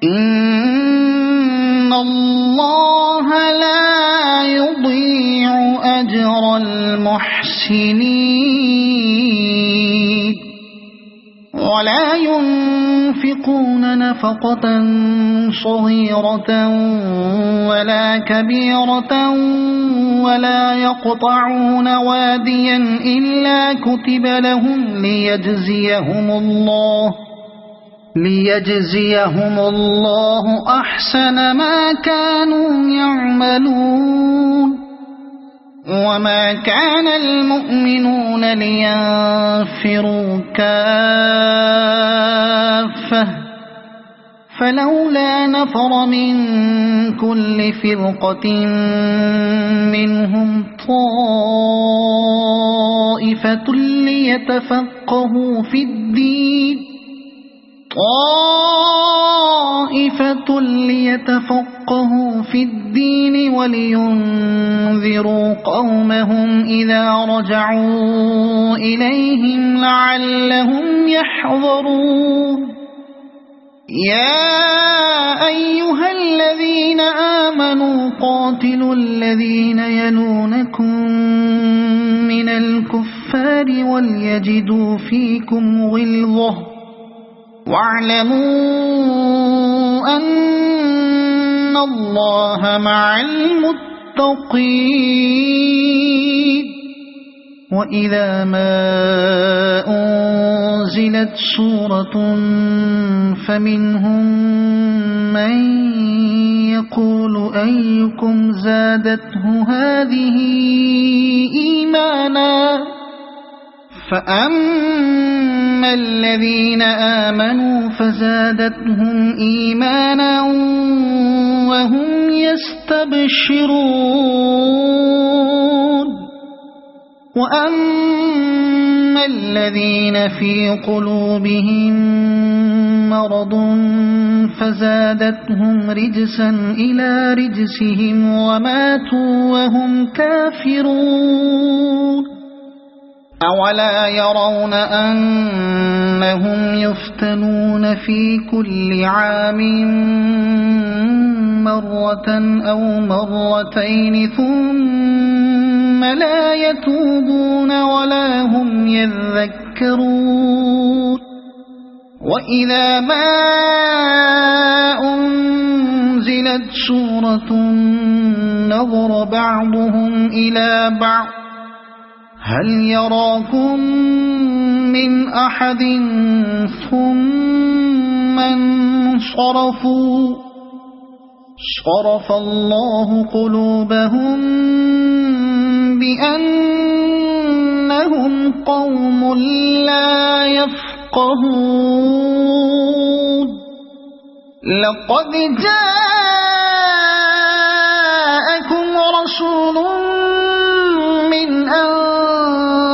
إن الله لا يضيع أجر المحسنين ولا ينفقون نفقة صغيرة ولا كبيرة ولا يقطعون واديا إلا كتب لهم ليجزيهم الله أحسن ما كانوا يعملون وما كان المؤمنون لينفروا كافة فلولا نفر من كل فرقة منهم طائفة ليتفقهوا في الدين ولينذروا قومهم إذا رجعوا إليهم لعلهم يحذرون يا أيها الذين آمنوا قاتلوا الذين يلونكم من الكفار وليجدوا فيكم غلظة واعلموا أن الله مع المتقين وإذا ما أنزلت سورة فمنهم من يقول أيكم زادته هذه إيمانا فأما الذين آمنوا فزادتهم إيمانا وهم يستبشرون وأما الذين في قلوبهم مرض فزادتهم رجسا إلى رجسهم وماتوا وهم كافرون أولا يرون أنهم يفتنون في كل عام مرة أو مرتين ثم لا يتوبون ولا هم يذكرون وإذا ما أنزلت سورة نظر بعضهم إلى بعض هل يراكم من أحد ثم انصرفوا صرف الله قلوبهم بأنهم قوم لا يفقهون لقد جاءكم رسول من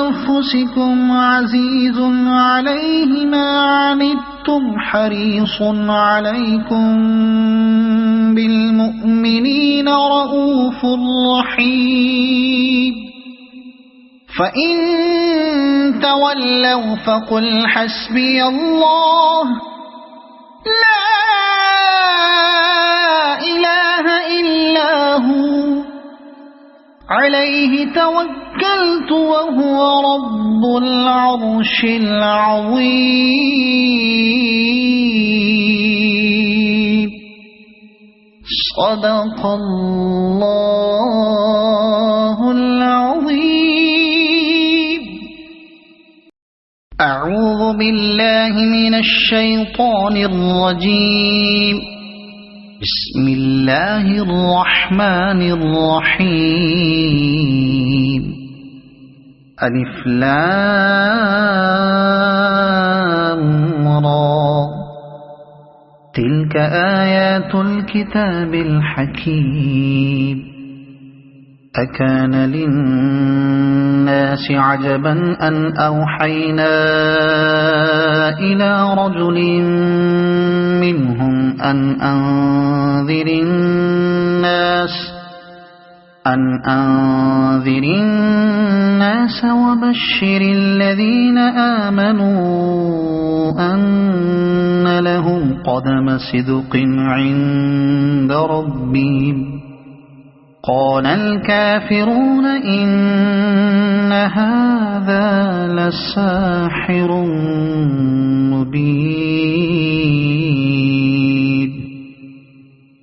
أنفسكم عزيز عليه ما عنتم حريص عليكم بالمؤمنين رؤوف رحيم فإن تولوا فقل حسبي الله لا إله إلا هو عليه توكلت وهو رب العرش العظيم صدق الله العظيم. أعوذ بالله من الشيطان الرجيم. بسم الله الرحمن الرحيم. ألف لام را تلك آيات الكتاب الحكيم. أكان للناس عجبا أن أوحينا إلى رجل منهم أن أنذر الناس وبشر الذين آمنوا أن لهم قدم صدق عند ربهم. قال الكافرون إن هذا لساحر مبين.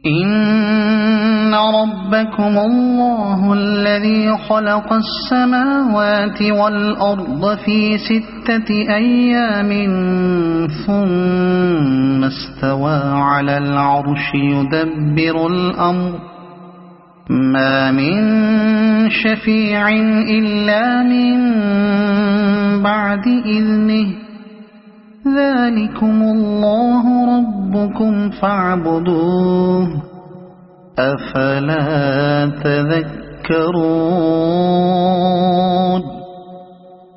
إن ربكم الله الذي خلق السماوات والأرض في 6 أيام ثم استوى على العرش يدبر الأمر ما من شفيع إلا من بعد إذنه ذلكم الله ربكم فاعبدوه أفلا تذكرون.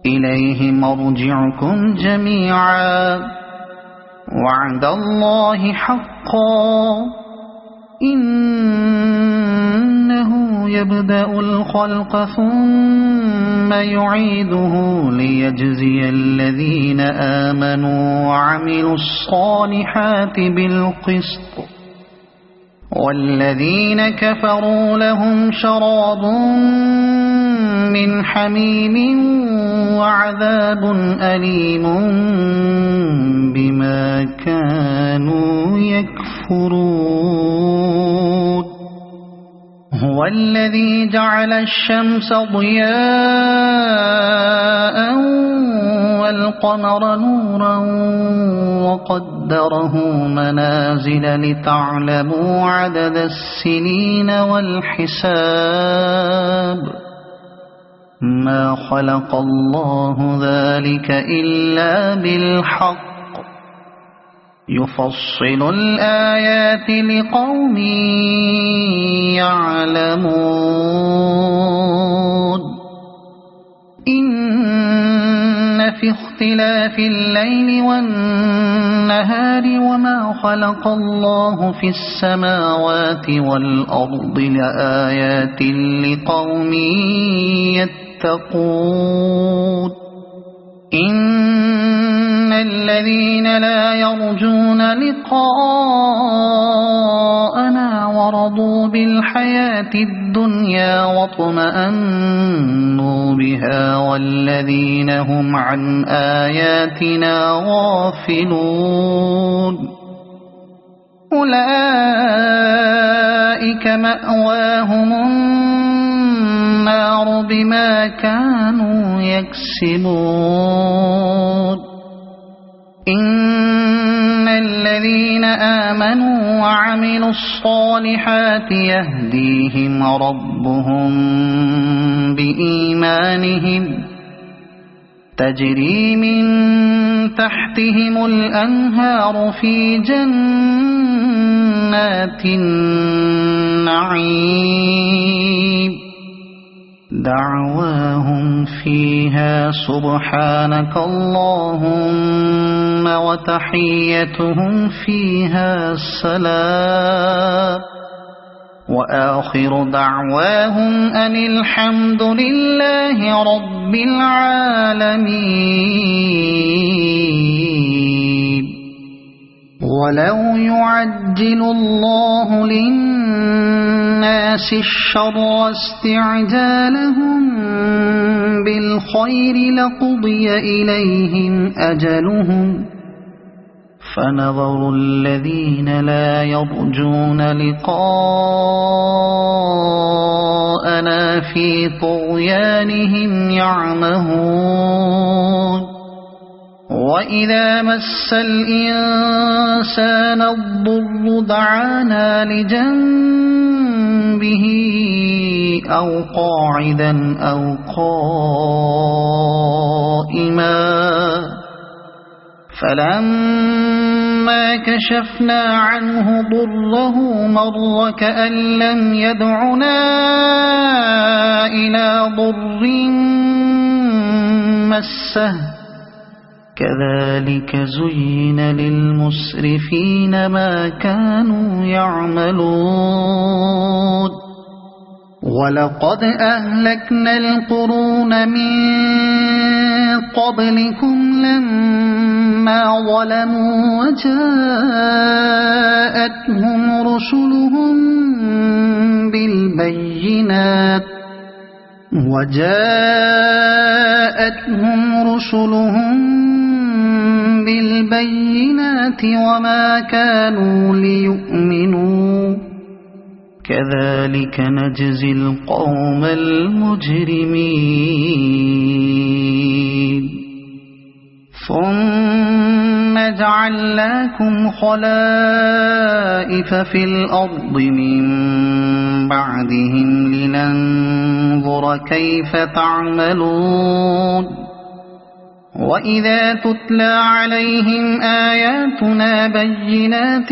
إليه مرجعكم جميعا وعد الله حقا إنه يبدأ الخلق ثم يعيده ليجزي الذين آمنوا وعملوا الصالحات بالقسط والذين كفروا لهم شراب من حميم وعذاب أليم بما كانوا يكفرون. هو الذي جعل الشمس ضياء والقمر نورا وقدره منازل لتعلموا عدد السنين والحساب ما خلق الله ذلك إلا بالحق يفصل الآيات لقوم يعلمون. اختلاف الليل والنهار وما خلق الله في السماوات والأرض لآيات لقوم يتقون إن الذين لا يرجون لقاءنا ورضوا بالحياة الدنيا واطمأنوا بها والذين هم عن آياتنا غافلون أولئك مأواهم النار بما كانوا يكسبون إن الذين آمنوا وعملوا الصالحات يهديهم ربهم بإيمانهم تجري من تحتهم الأنهار في جنات النعيم دعواهم فيها سبحانك اللهم وتحيتهم فيها سلام وآخر دعواهم أن الحمد لله رب العالمين ولو يعجل الله للناس الشر استعجالهم بالخير لقضي إليهم أجلهم فنظر الذين لا يرجون لقاءنا في طغيانهم يعمهون وإذا مس الإنسان الضر دعانا لجنبه أو قاعدا أو قائما فلما كشفنا عنه ضره مر كأن لم يدعنا إلى ضر مسه كذلك زين للمسرفين ما كانوا يعملون ولقد أهلكنا القرون من قبلكم لما ظلموا وجاءتهم رسلهم بالبينات وما كانوا ليؤمنوا كذلك نجزي القوم المجرمين ثم جعلناكم خلائف في الأرض من بعدهم لننظر كيف تعملون وإذا تتلى عليهم آياتنا بينات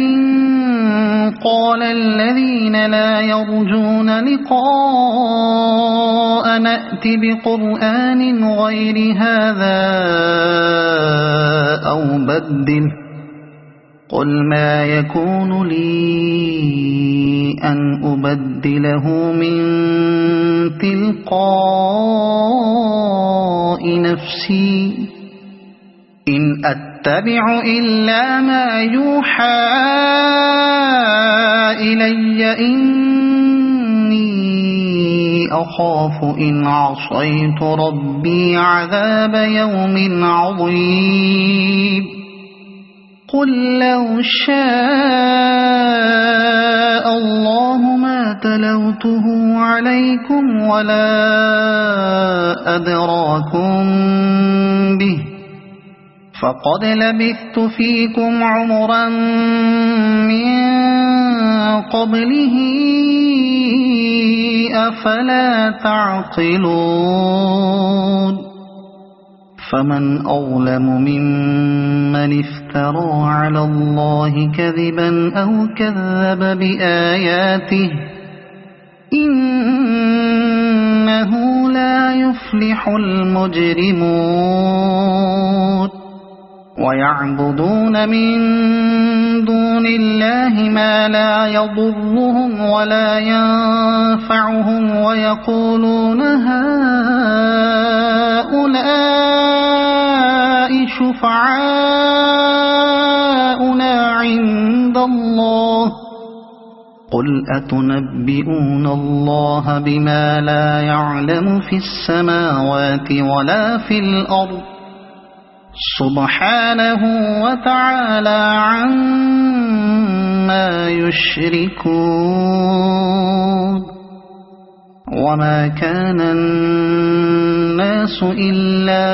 قال الذين لا يرجون لقاء نأت بقرآن غير هذا أو بدله قل ما يكون لي أن أبدله من تلقاء نفسي إن أتبع إلا ما يوحى إلي إني أخاف إن عصيت ربي عذاب يوم عظيم قل لو شاء الله ما تلوته عليكم ولا أدراكم به فقد لبثت فيكم عمرا من قبله أفلا تعقلون فمن أظلم ممن افترى على الله كذبا أو كذب بآياته إنه لا يفلح المجرمون ويعبدون من دون الله ما لا يضرهم ولا ينفعهم ويقولون هؤلاء شفعاؤنا عند الله قل أتنبئون الله بما لا يعلم في السماوات ولا في الأرض سبحانه وتعالى عما يشركون وما كان الناس إلا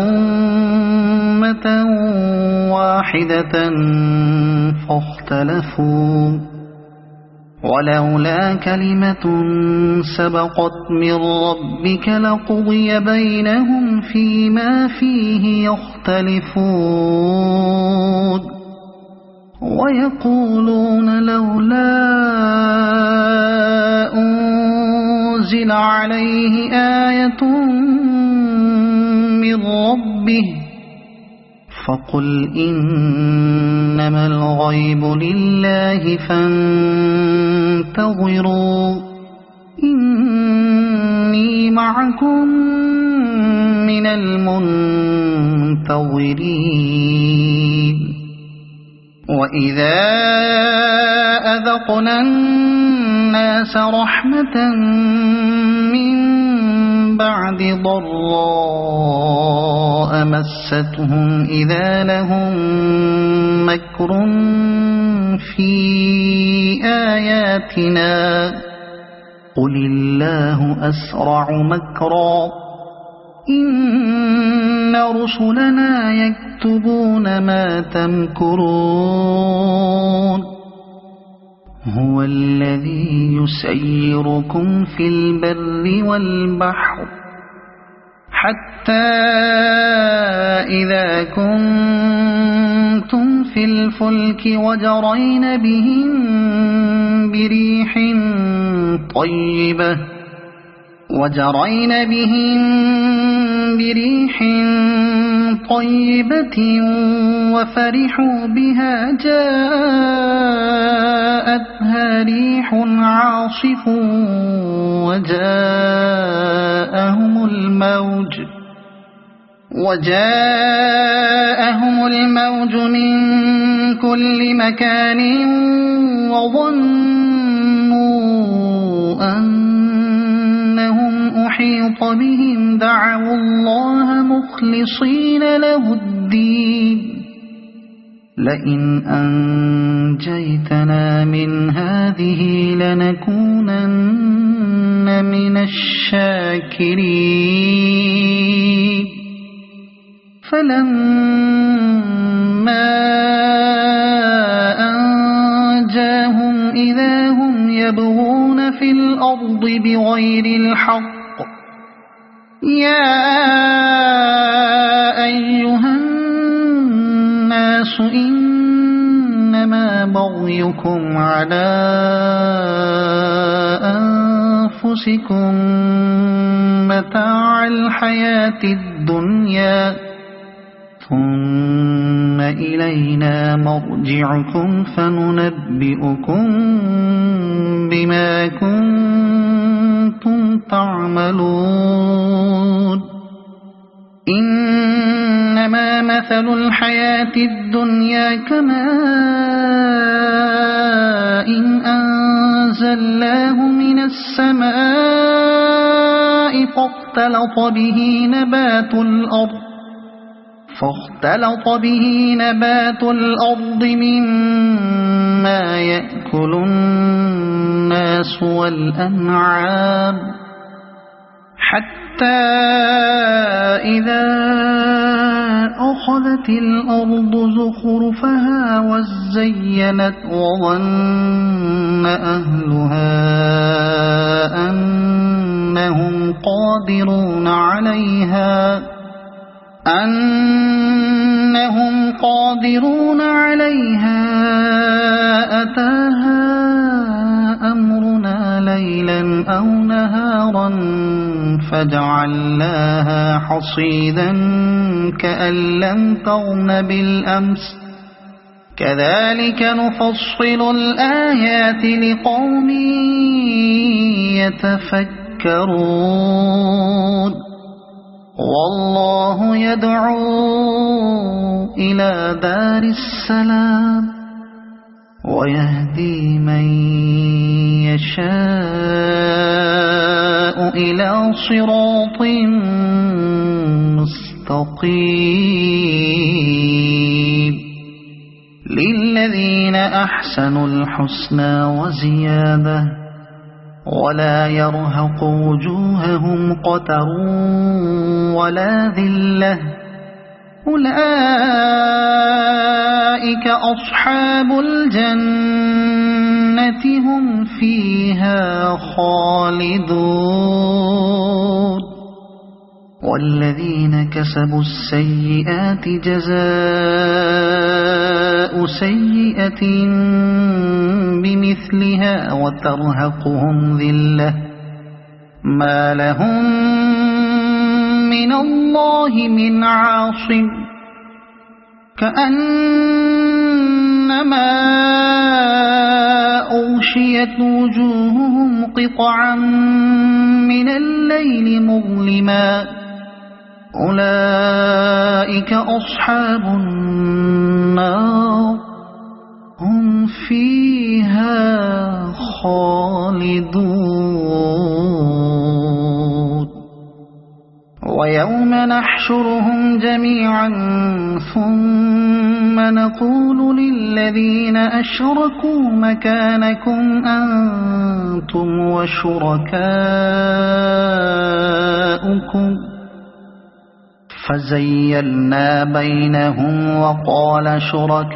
أمة واحدة فاختلفوا ولولا كلمة سبقت من ربك لقضي بينهم فيما فيه يختلفون ويقولون لولا أنزل عليه آية من ربه فقل إنما الغيب لله فانتظروا إني معكم من المنتظرين وإذا أذقنا الناس رحمة من بعد ضراء مستهم إذا لهم مكر في آياتنا قل الله أسرع مكرا إن رسلنا يكتبون ما تمكرون هو الذي يسيركم في البر والبحر حتى إذا كنتم في الفلك وجرين بهم بريح طيبة وفرحوا بها جاءتها ريح عاصف وجاءهم الموج من كل مكان وظنوا أنهم أحيط بهم دعوا الله مخلصين له الدين لئن أنجيتنا من هذه لنكونن من الشاكرين فلما أنجاهم إذا هم يبغون في الأرض بغير الحق يا أيها الناس إنما بغيكم على أنفسكم متاع الحياة الدنيا ثم إلينا مرجعكم فننبئكم بما كنتم تعملون إنما مثل الحياة الدنيا كماء أنزلناه من السماء فاختلط به نبات الأرض مما يأكل الناس والأنعام حتى إذا أخذت الأرض زخرفها وزينت وظن أهلها أنهم قادرون عليها أتاها أمرنا ليلا أو نهارا فجعلناها حصيدا كأن لم تغن بالأمس كذلك نفصل الآيات لقوم يتفكرون والله يدعو إلى دار السلام ويهدي من يشاء إلى صراط مستقيم للذين أحسنوا الحسنى وزيادة ولا يرهق وجوههم قتر ولا ذلة أولئك أصحاب الجنة هم فيها خالدون والذين كسبوا السيئات جزاء سيئة بمثلها وترهقهم ذلة ما لهم من الله من عاصم كأنما أغشيت وجوههم قطعا من الليل مظلما أولئك أصحاب النار هم فيها خالدون ويوم نحشرهم جميعا ثم نقول للذين أشركوا مكانكم أنتم وشركاؤكم فزيلنا بينهم وقال شركاؤهم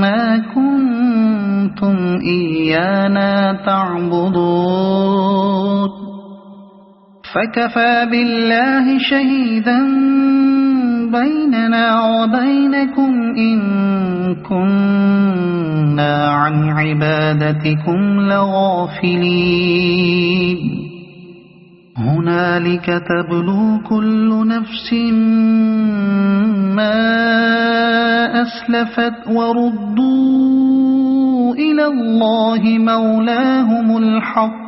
ما كنتم إيانا تعبدون فكفى بالله شهيدا بيننا وبينكم إن كنا عن عبادتكم لغافلين هنالك تبلو كل نفس ما أسلفت وردوا إلى الله مولاهم الحق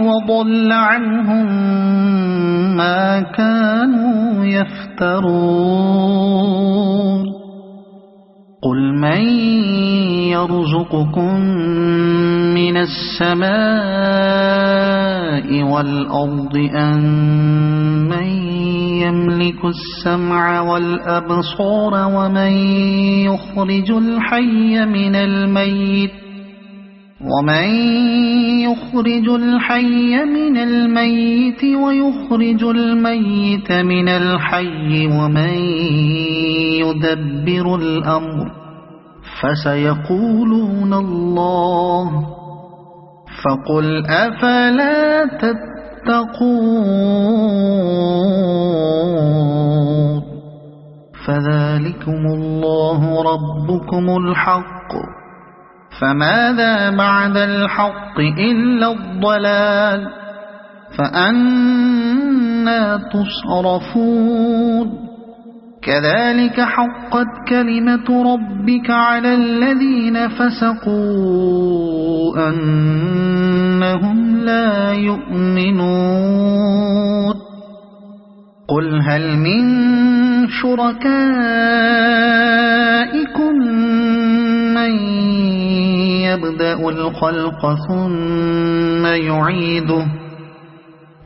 وضل عنهم ما كانوا يفترون قل من يرزقكم من السماء والأرض أم من يملك السمع والأبصار ومن يخرج الحي من الميت ويخرج الميت من الحي ومن يدبر الأمر فسيقولون الله فقل أفلا تتقون فذلكم الله ربكم الحق فماذا بعد الحق إلا الضلال فأنى تصرفون كذلك حقت كلمة ربك على الذين فسقوا أنهم لا يؤمنون قل هل من شركائكم من يبدأ الخلق ثم يعيده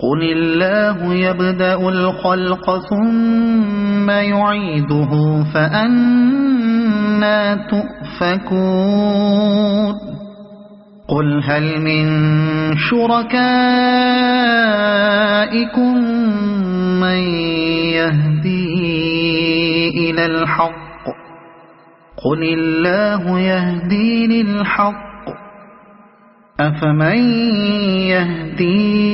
قل الله يبدأ الخلق ثم يعيده فأنى تؤفكون قل هل من شركائكم من يهدي إلى الحق قل الله يهدي للحق أفمن يهدي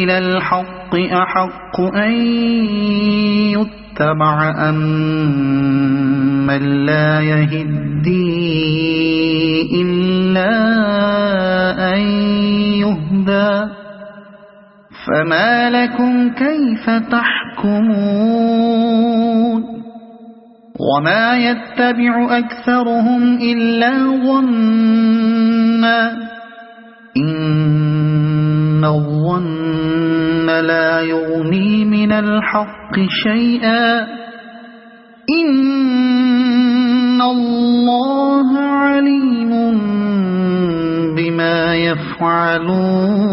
إلى الحق الحق أحق أن يتبع أم من لا يهدي إلا أن يهدى فما لكم كيف تحكمون وما يتبع أكثرهم إلا ظنا إن الظن لا يغني من الحق شيئا إن الله عليم بما يفعلون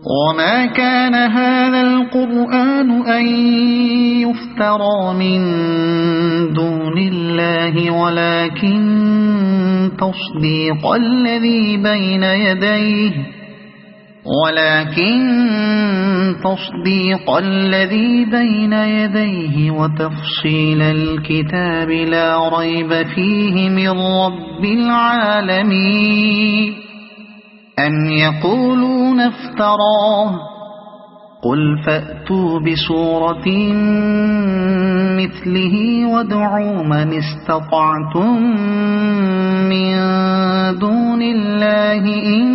وما كان هذا القرآن أن يفترى من دون الله ولكن تصديق الذي بين يديه وتفصيل الكتاب لا ريب فيه من رب العالمين أم يقولون افتراه قل فأتوا بسورة مثله وادعوا من استطعتم من دون الله إن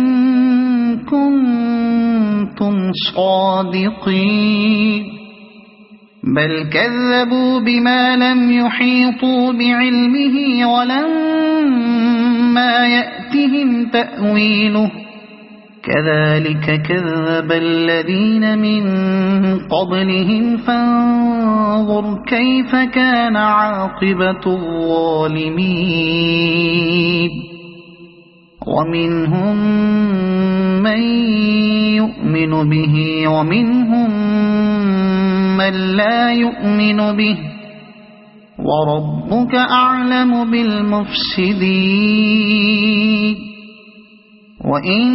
كنتم صادقين بل كذبوا بما لم يحيطوا بعلمه ولما يأتهم تأويله كذلك كذب الذين من قبلهم فانظر كيف كان عاقبة الظالمين ومنهم من يؤمن به ومنهم من لا يؤمن به وربك أعلم بالمفسدين وإن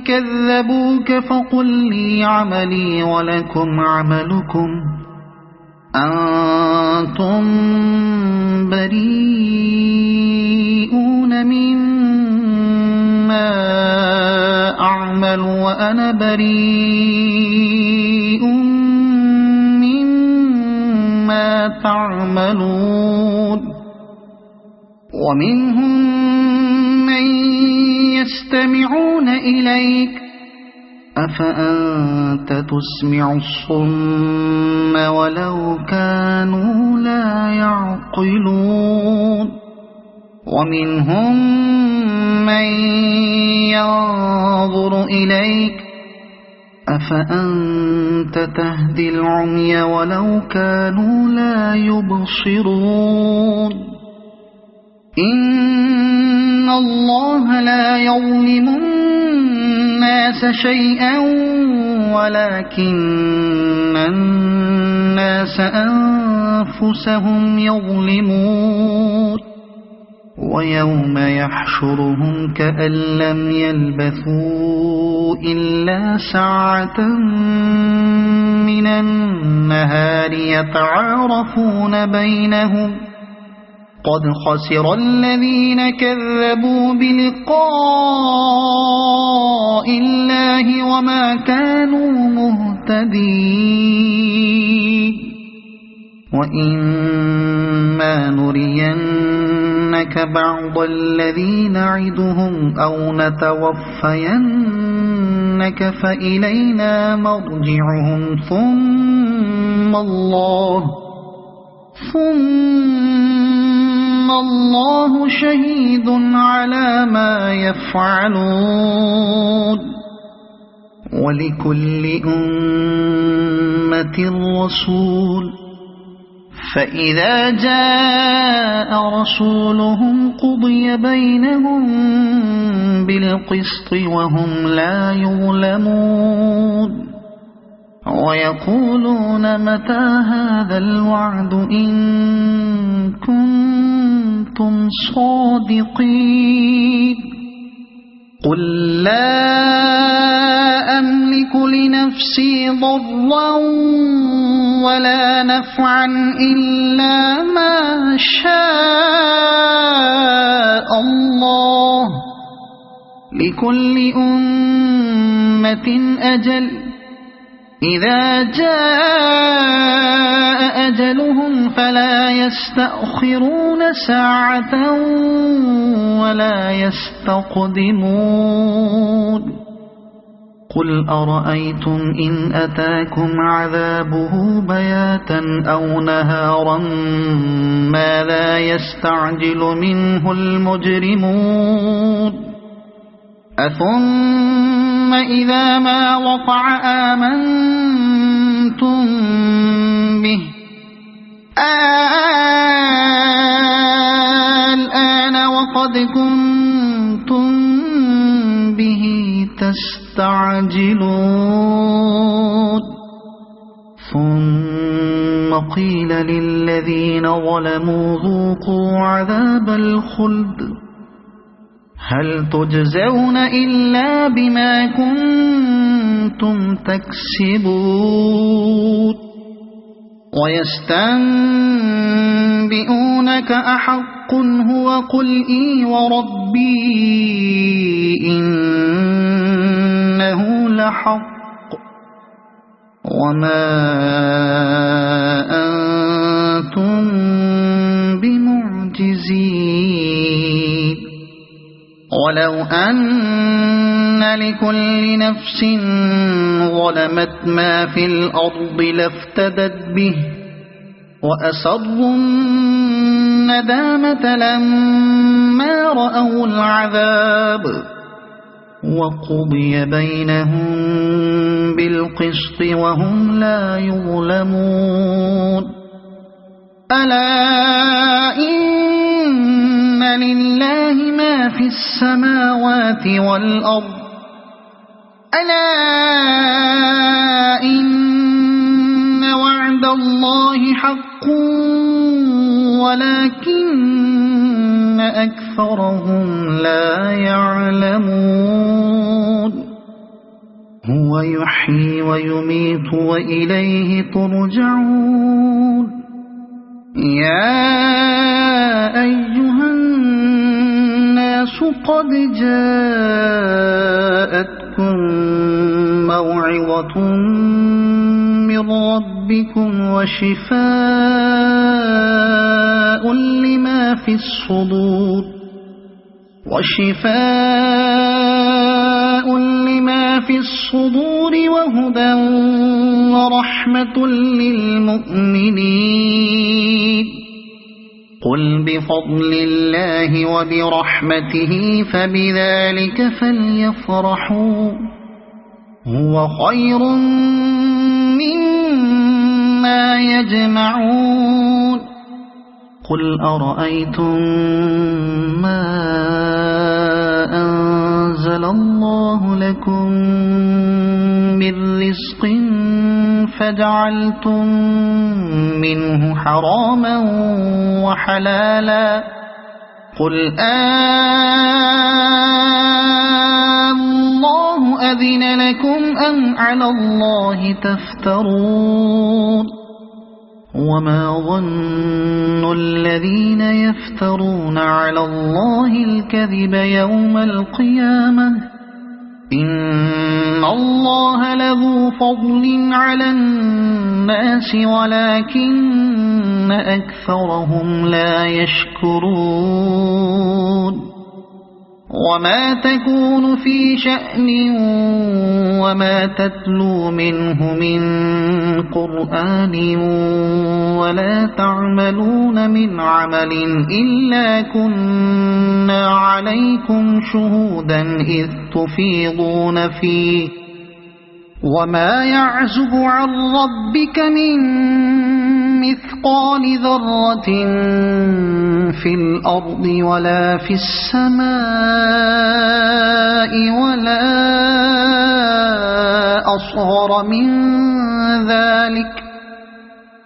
كذبوك فقل لي عملي ولكم عملكم أنتم بريئون مما أعمل وأنا بريء مما تعملون ومنهم من يستمعون إليك أفأنت تسمع الصم ولو كانوا لا يعقلون ومنهم من ينظر إليك أفأنت تهدي العمي ولو كانوا لا يبصرون إن الله لا يظلم الناس شيئا ولكن الناس أنفسهم يظلمون ويوم يحشرهم كأن لم يلبثوا إلا ساعة من النهار يتعارفون بينهم قد خسر الذين كذبوا بلقاء الله وما كانوا مهتدين وإما نرينك بعض الذي نعدهم أو نتوفينك فإلينا مرجعهم ثم الله شهيد على ما يفعلون ولكل أمة رسول فإذا جاء رسولهم قضي بينهم بالقسط وهم لا يظلمون ويقولون متى هذا الوعد إن كنتم صادقين قل لا أملك لنفسي ضرا ولا نفعا إلا ما شاء الله لكل أمة أمة أجل إذا جاء أجلهم فلا يستأخرون ساعة ولا يستقدمون قل أرأيتم إن أتاكم عذابه بياتا أو نهارا ماذا يستعجل منه المجرمون أثم إذا ما وقع آمنتم به الآن وقد كنتم به تستعجلون ثم قيل للذين ظلموا ذوقوا عذاب الخلد هل تجزون إلا بما كنتم تكسبون ويستنبئونك أحق هو قل إي وربي إنه لحق وما أنتم بمعجزين ولو أن لكل نفس ظلمت ما في الأرض لافتدت به وأسروا الندامة لما رأوا العذاب وقضي بينهم بالقسط وهم لا يظلمون ألا إن لله ما في السماوات والأرض ألا إن وعد الله حق ولكن أكثرهم لا يعلمون هو يحيي ويميت وإليه ترجعون يا أيها الناس قد جاءتكم موعظة من ربكم وشفاء لما في الصدور وهدى ورحمة للمؤمنين قل بفضل الله وبرحمته فبذلك فليفرحوا هو خير مما يجمعون قل أرأيتم ما أنزل الله لكم من رزق فجعلتم منه حراما وحلالا قل الله أذن لكم أم على الله تفترون وما ظن الذين يفترون على الله الكذب يوم القيامة إن الله لذو فضل على الناس ولكن أكثرهم لا يشكرون وما تكون في شأن وما تتلو منه من قرآن ولا تعملون من عمل إلا كنا عليكم شهودا إذ تفيضون فيه وما يعزب عن ربك من مثقال ذرة في الأرض ولا في السماء ولا أصغر من ذلك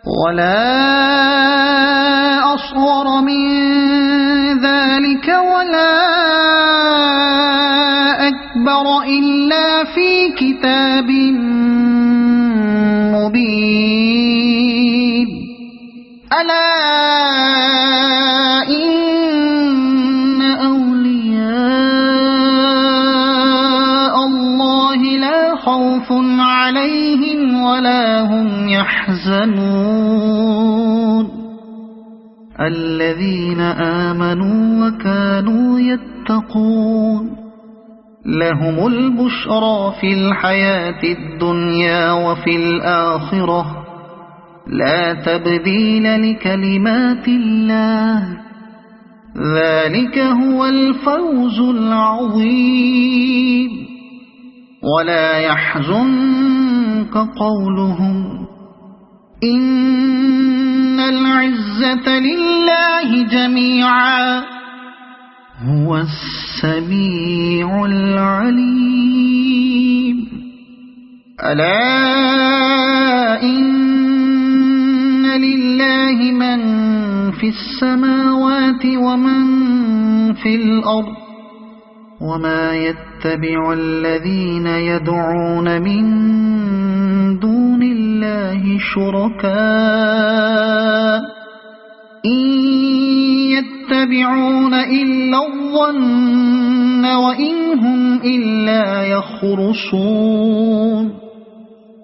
ولا أكبر إلا في كتاب مبين ألا إن أولياء الله لا عليهم ولا هم يحزنون الذين آمنوا وكانوا يتقون لهم البشرى في الحياة الدنيا وفي الآخرة لا تبديل لكلمات الله ذلك هو الفوز العظيم ولا يحزنك قولهم إن العزة لله جميعا هو السميع العليم ألا إن لله من في السماوات ومن في الأرض وما يتبع الذين يدعون من دون الله شركاء إن يتبعون إلا الظن وإن هم إلا يخرصون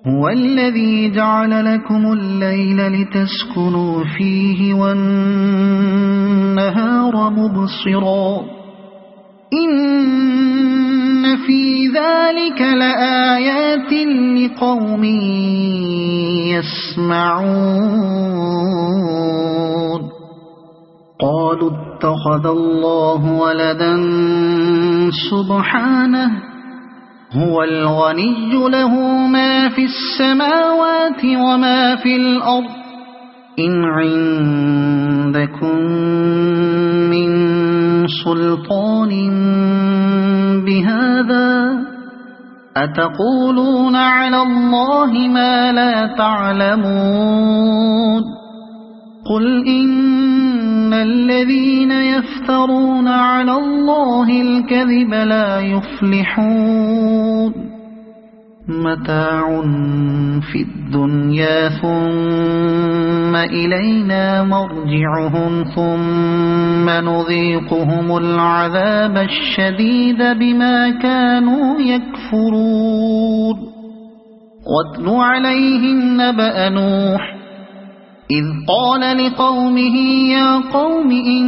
هو الذي جعل لكم الليل لتسكنوا فيه والنهار مبصرا إن في ذلك لآيات لقوم يسمعون قالوا اتخذ الله ولدا سبحانه هو الغني له ما في السماوات وما في الأرض إن عندكم من سلطان بهذا أتقولون على الله ما لا تعلمون قل إن الذين يفترون على الله الكذب لا يفلحون متاع في الدنيا ثم إلينا مرجعهم ثم نذيقهم العذاب الشديد بما كانوا يكفرون واتل عليهم نبأ نوح إذ قال لقومه يا قوم إن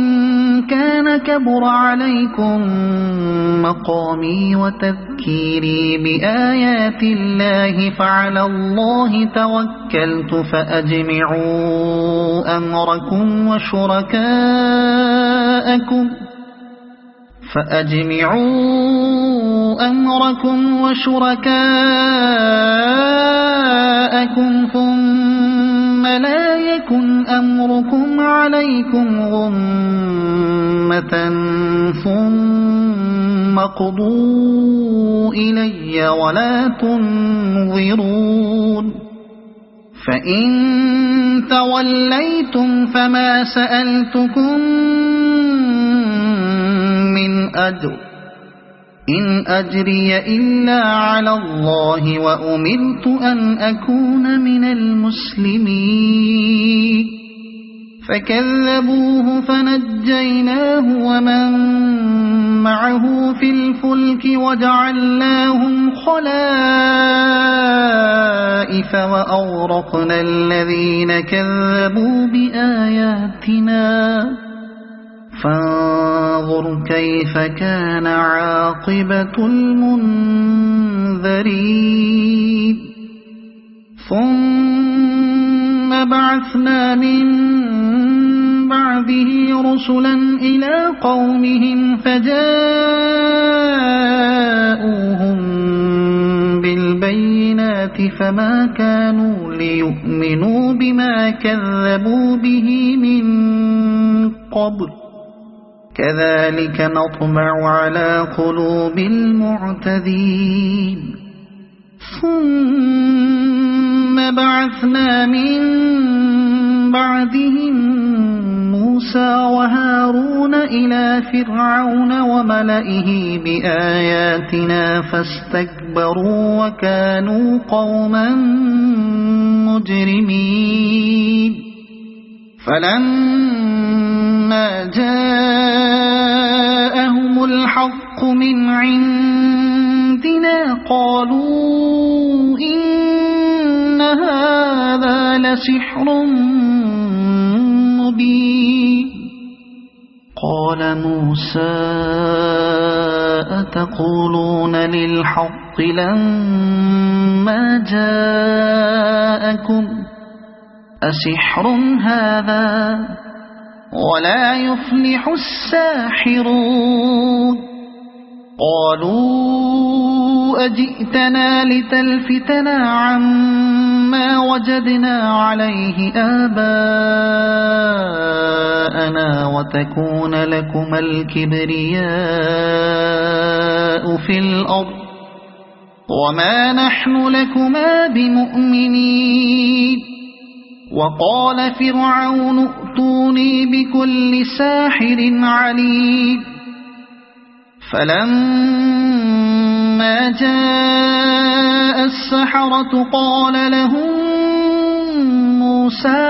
كان كبر عليكم مقامي وتذكيري بآيات الله فعلى الله توكلت فأجمعوا أمركم وشركاءكم ثم لا يكن أمركم عليكم غمة ثم قضوا إلي ولا تنظرون فإن توليتم فما سألتكم من أجر إن أجري إلا على الله وأمرت أن أكون من المسلمين فكذبوه فنجيناه ومن معه في الفلك وجعلناهم خلائف وأغرقنا الذين كذبوا بآياتنا فانظر كيف كان عاقبة المنذرين ثم بعثنا من بعده رسلا إلى قومهم فجاءوهم بالبينات فما كانوا ليؤمنوا بما كذبوا به من قبل كذلك نطبع على قلوب المعتدين ثم بعثنا من بعدهم موسى وهارون إلى فرعون وملئه بآياتنا فاستكبروا وكانوا قوما مجرمين فلما جاءهم الحق من عندنا قالوا إن هذا لسحر مبين قال موسى أتقولون للحق لما جاءكم أسحر هذا ولا يفلح الساحرون قالوا أجئتنا لتلفتنا عما وجدنا عليه آباءنا وتكون لكما الكبرياء في الأرض وما نحن لكما بمؤمنين وقال فرعون ائتوني بكل ساحر عليم فلما جاء السحرة قال لهم موسى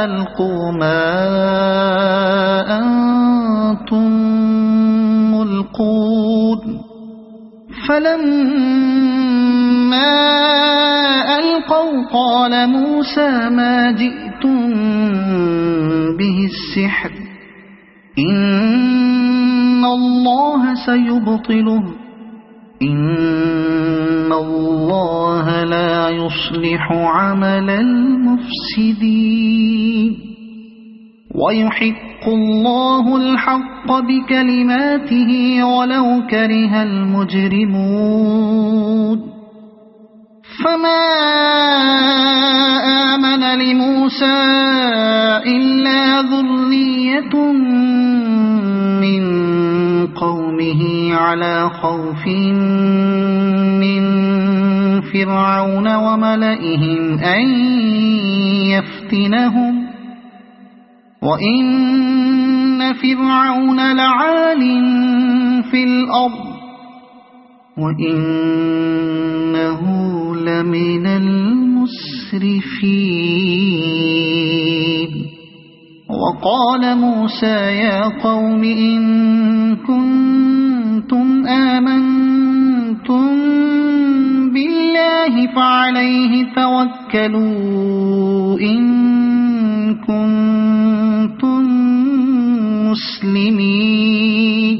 ألقوا ما أنتم ملقون فلما ألقوا قال موسى ما جئتم به السحر إن الله سيبطله إن الله لا يصلح عمل المفسدين ويحق الله الحق بكلماته ولو كره المجرمون فما آمن لموسى إلا ذرية من قومه على خوف من فرعون وملئهم أن يفتنهم وإن فرعون لعال في الأرض وإنه لمن المسرفين وقال موسى يا قوم إن كنتم آمنتم بالله فعليه توكلوا إن كنتم مسلمين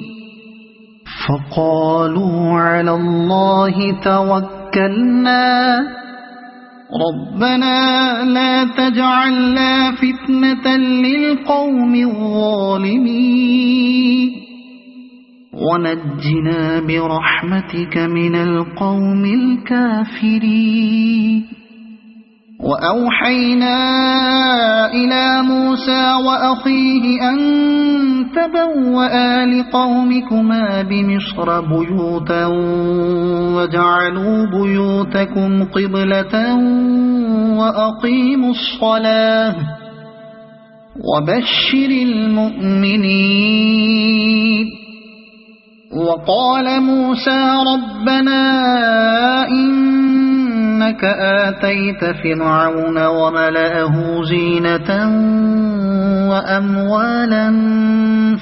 فقالوا على الله توكلنا ربنا لا تجعلنا فتنة للقوم الظالمين ونجنا برحمتك من القوم الكافرين وأوحينا إلى موسى وأخيه أن تبوأ لقومكما بمصر بيوتا وجعلوا بيوتكم قبلة وأقيموا الصلاة وبشر المؤمنين وقال موسى ربنا إنك آتيت فرعون وملأه زينة وأموالا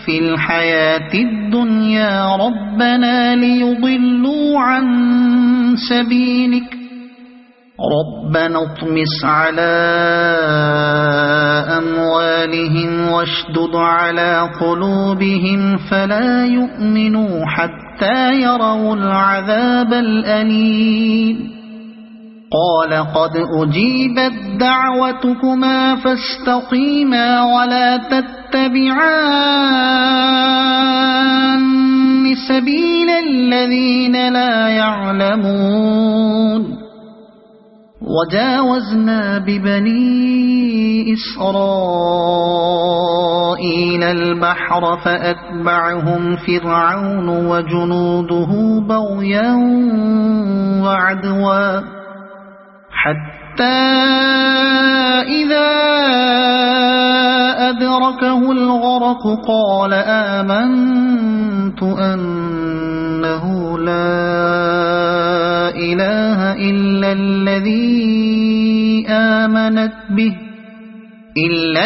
في الحياة الدنيا ربنا ليضلوا عن سبيلك ربنا اطمس على أموالهم واشدد على قلوبهم فلا يؤمنوا حتى يروا العذاب الأليم قال قد أجيبت دعوتكما فاستقيما ولا تتبعان سبيل الذين لا يعلمون وجاوزنا ببني إسرائيل البحر فأتبعهم فرعون وجنوده بغيا وعدوا حتى إذا أدركه الغرق قال آمنت أنه لا إله إلا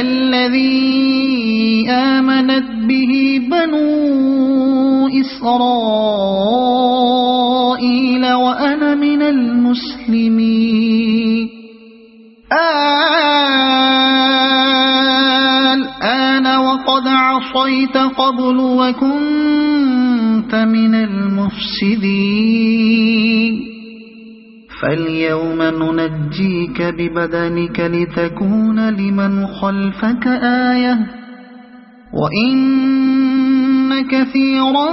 الذي آمنت به بنو إسرائيل وأنا من المسلمين قبل وكنت من المفسدين فاليوم ننجيك ببدنك لتكون لمن خلفك آية وإن كثيرا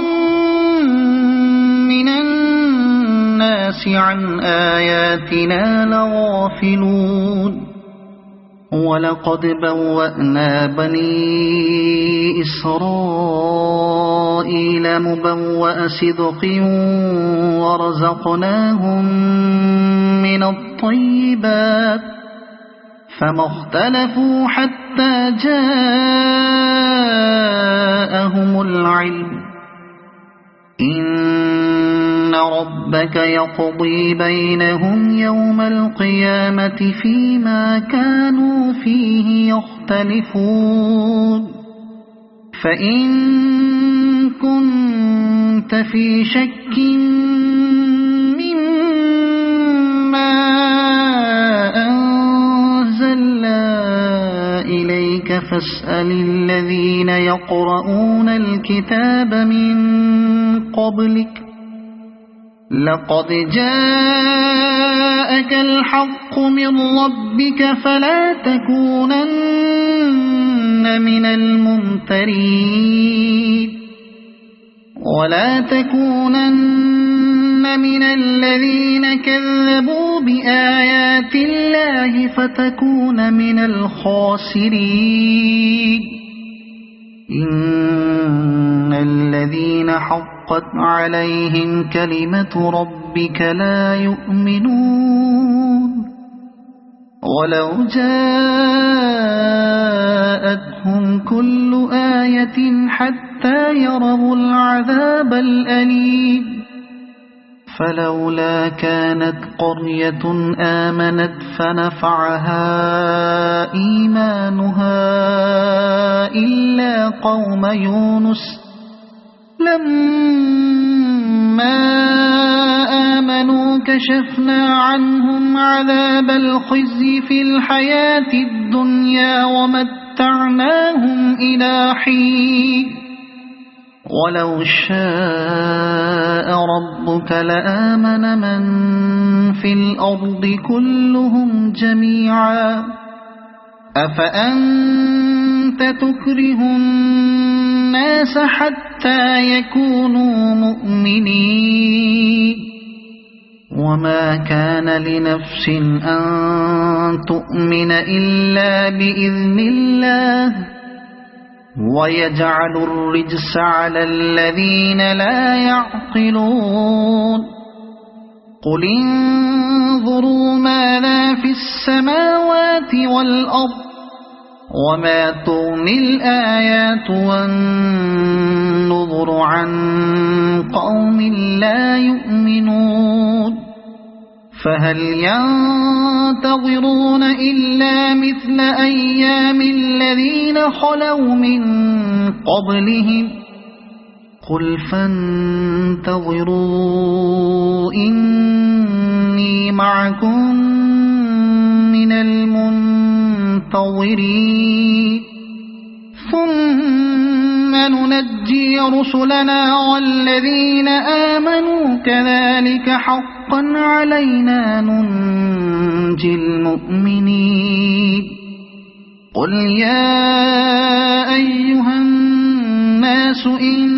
من الناس عن آياتنا لغافلون ولقد بوأنا بني إسرائيل مبوأ صدق ورزقناهم من الطيبات فما اختلفوا حتى جاءهم العلم إن ربك يقضي بينهم يوم القيامة فيما كانوا فيه يختلفون فإن كنت في شك مما أنزلنا إليك فاسأل الذين يقرؤون الكتاب من قبلك لقد جاءك الحق من ربك فلا تكونن من الممترين ولا تكونن من الذين كذبوا بآيات الله فتكون من الخاسرين إن الذين حقت عليهم كلمة ربك لا يؤمنون ولو جاءتهم كل آية حتى يروا العذاب الأليم فلولا كانت قرية آمنت فنفعها إيمانها إلا قوم يونس لما آمنوا كشفنا عنهم عذاب الخزي في الحياة الدنيا ومتعناهم إلى حين ولو شاء ربك لآمن من في الأرض كلهم جميعا أفأنت تكره الناس حتى يكونوا مؤمنين وما كان لنفس أن تؤمن إلا بإذن الله ويجعل الرجس على الذين لا يعقلون قل انظروا ماذا في السماوات والأرض وما تغني الآيات والنذر عن قوم لا يؤمنون فهل ينتظرون إلا مثل أيام الذين خلوا من قبلهم قل فانتظروا إني معكم من المنتظرين ثم ننجي رسلنا والذين آمنوا كذلك حقا علينا ننجي المؤمنين قل يا أيها الناس إن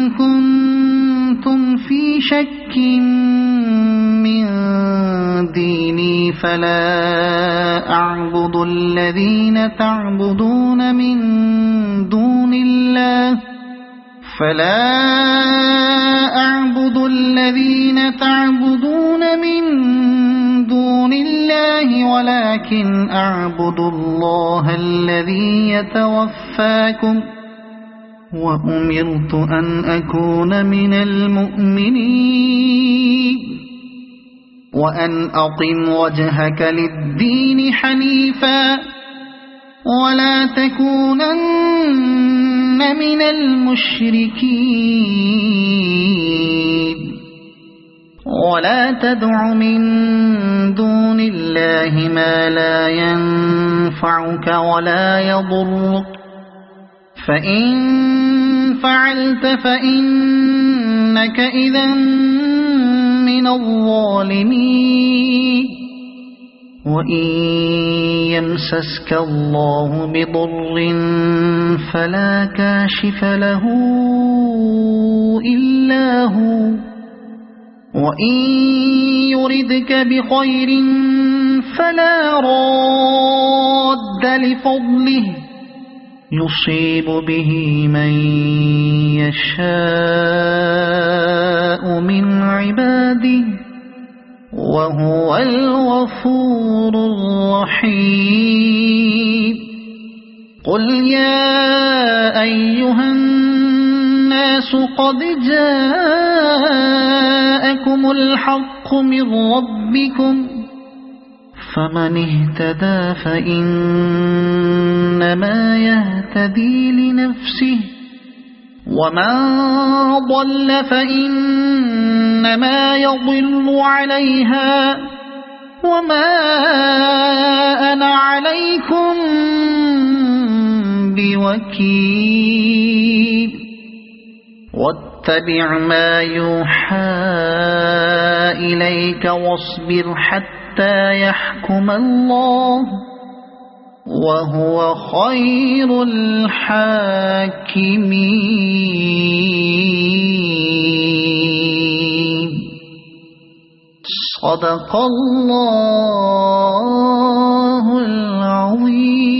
كنتم في شك من ديني فلا أعبد الذين تعبدون من دون الله ولكن أعبد الله الذي يتوفاكم وأمرت أن أكون من المؤمنين وأن أقم وجهك للدين حنيفا ولا تكونن من المشركين ولا تدع من دون الله ما لا ينفعك ولا يضرك فإن فعلت فإنك إذا من الظالمين وإن يمسسك الله بضر فلا كاشف له إلا هو وإن يردك بخير فلا راد لفضله يصيب به من يشاء من عباده وهو الغفور الرحيم قل يا أيها الناس قد جاءكم الحق من ربكم فمن اهتدى فإنما يهتدي لنفسه ومن ضل فإنما يضل عليها وما أنا عليكم بوكيل واتبع ما يوحى إليك واصبر حتى يحكم الله وهو خير الحاكمين صدق الله العظيم.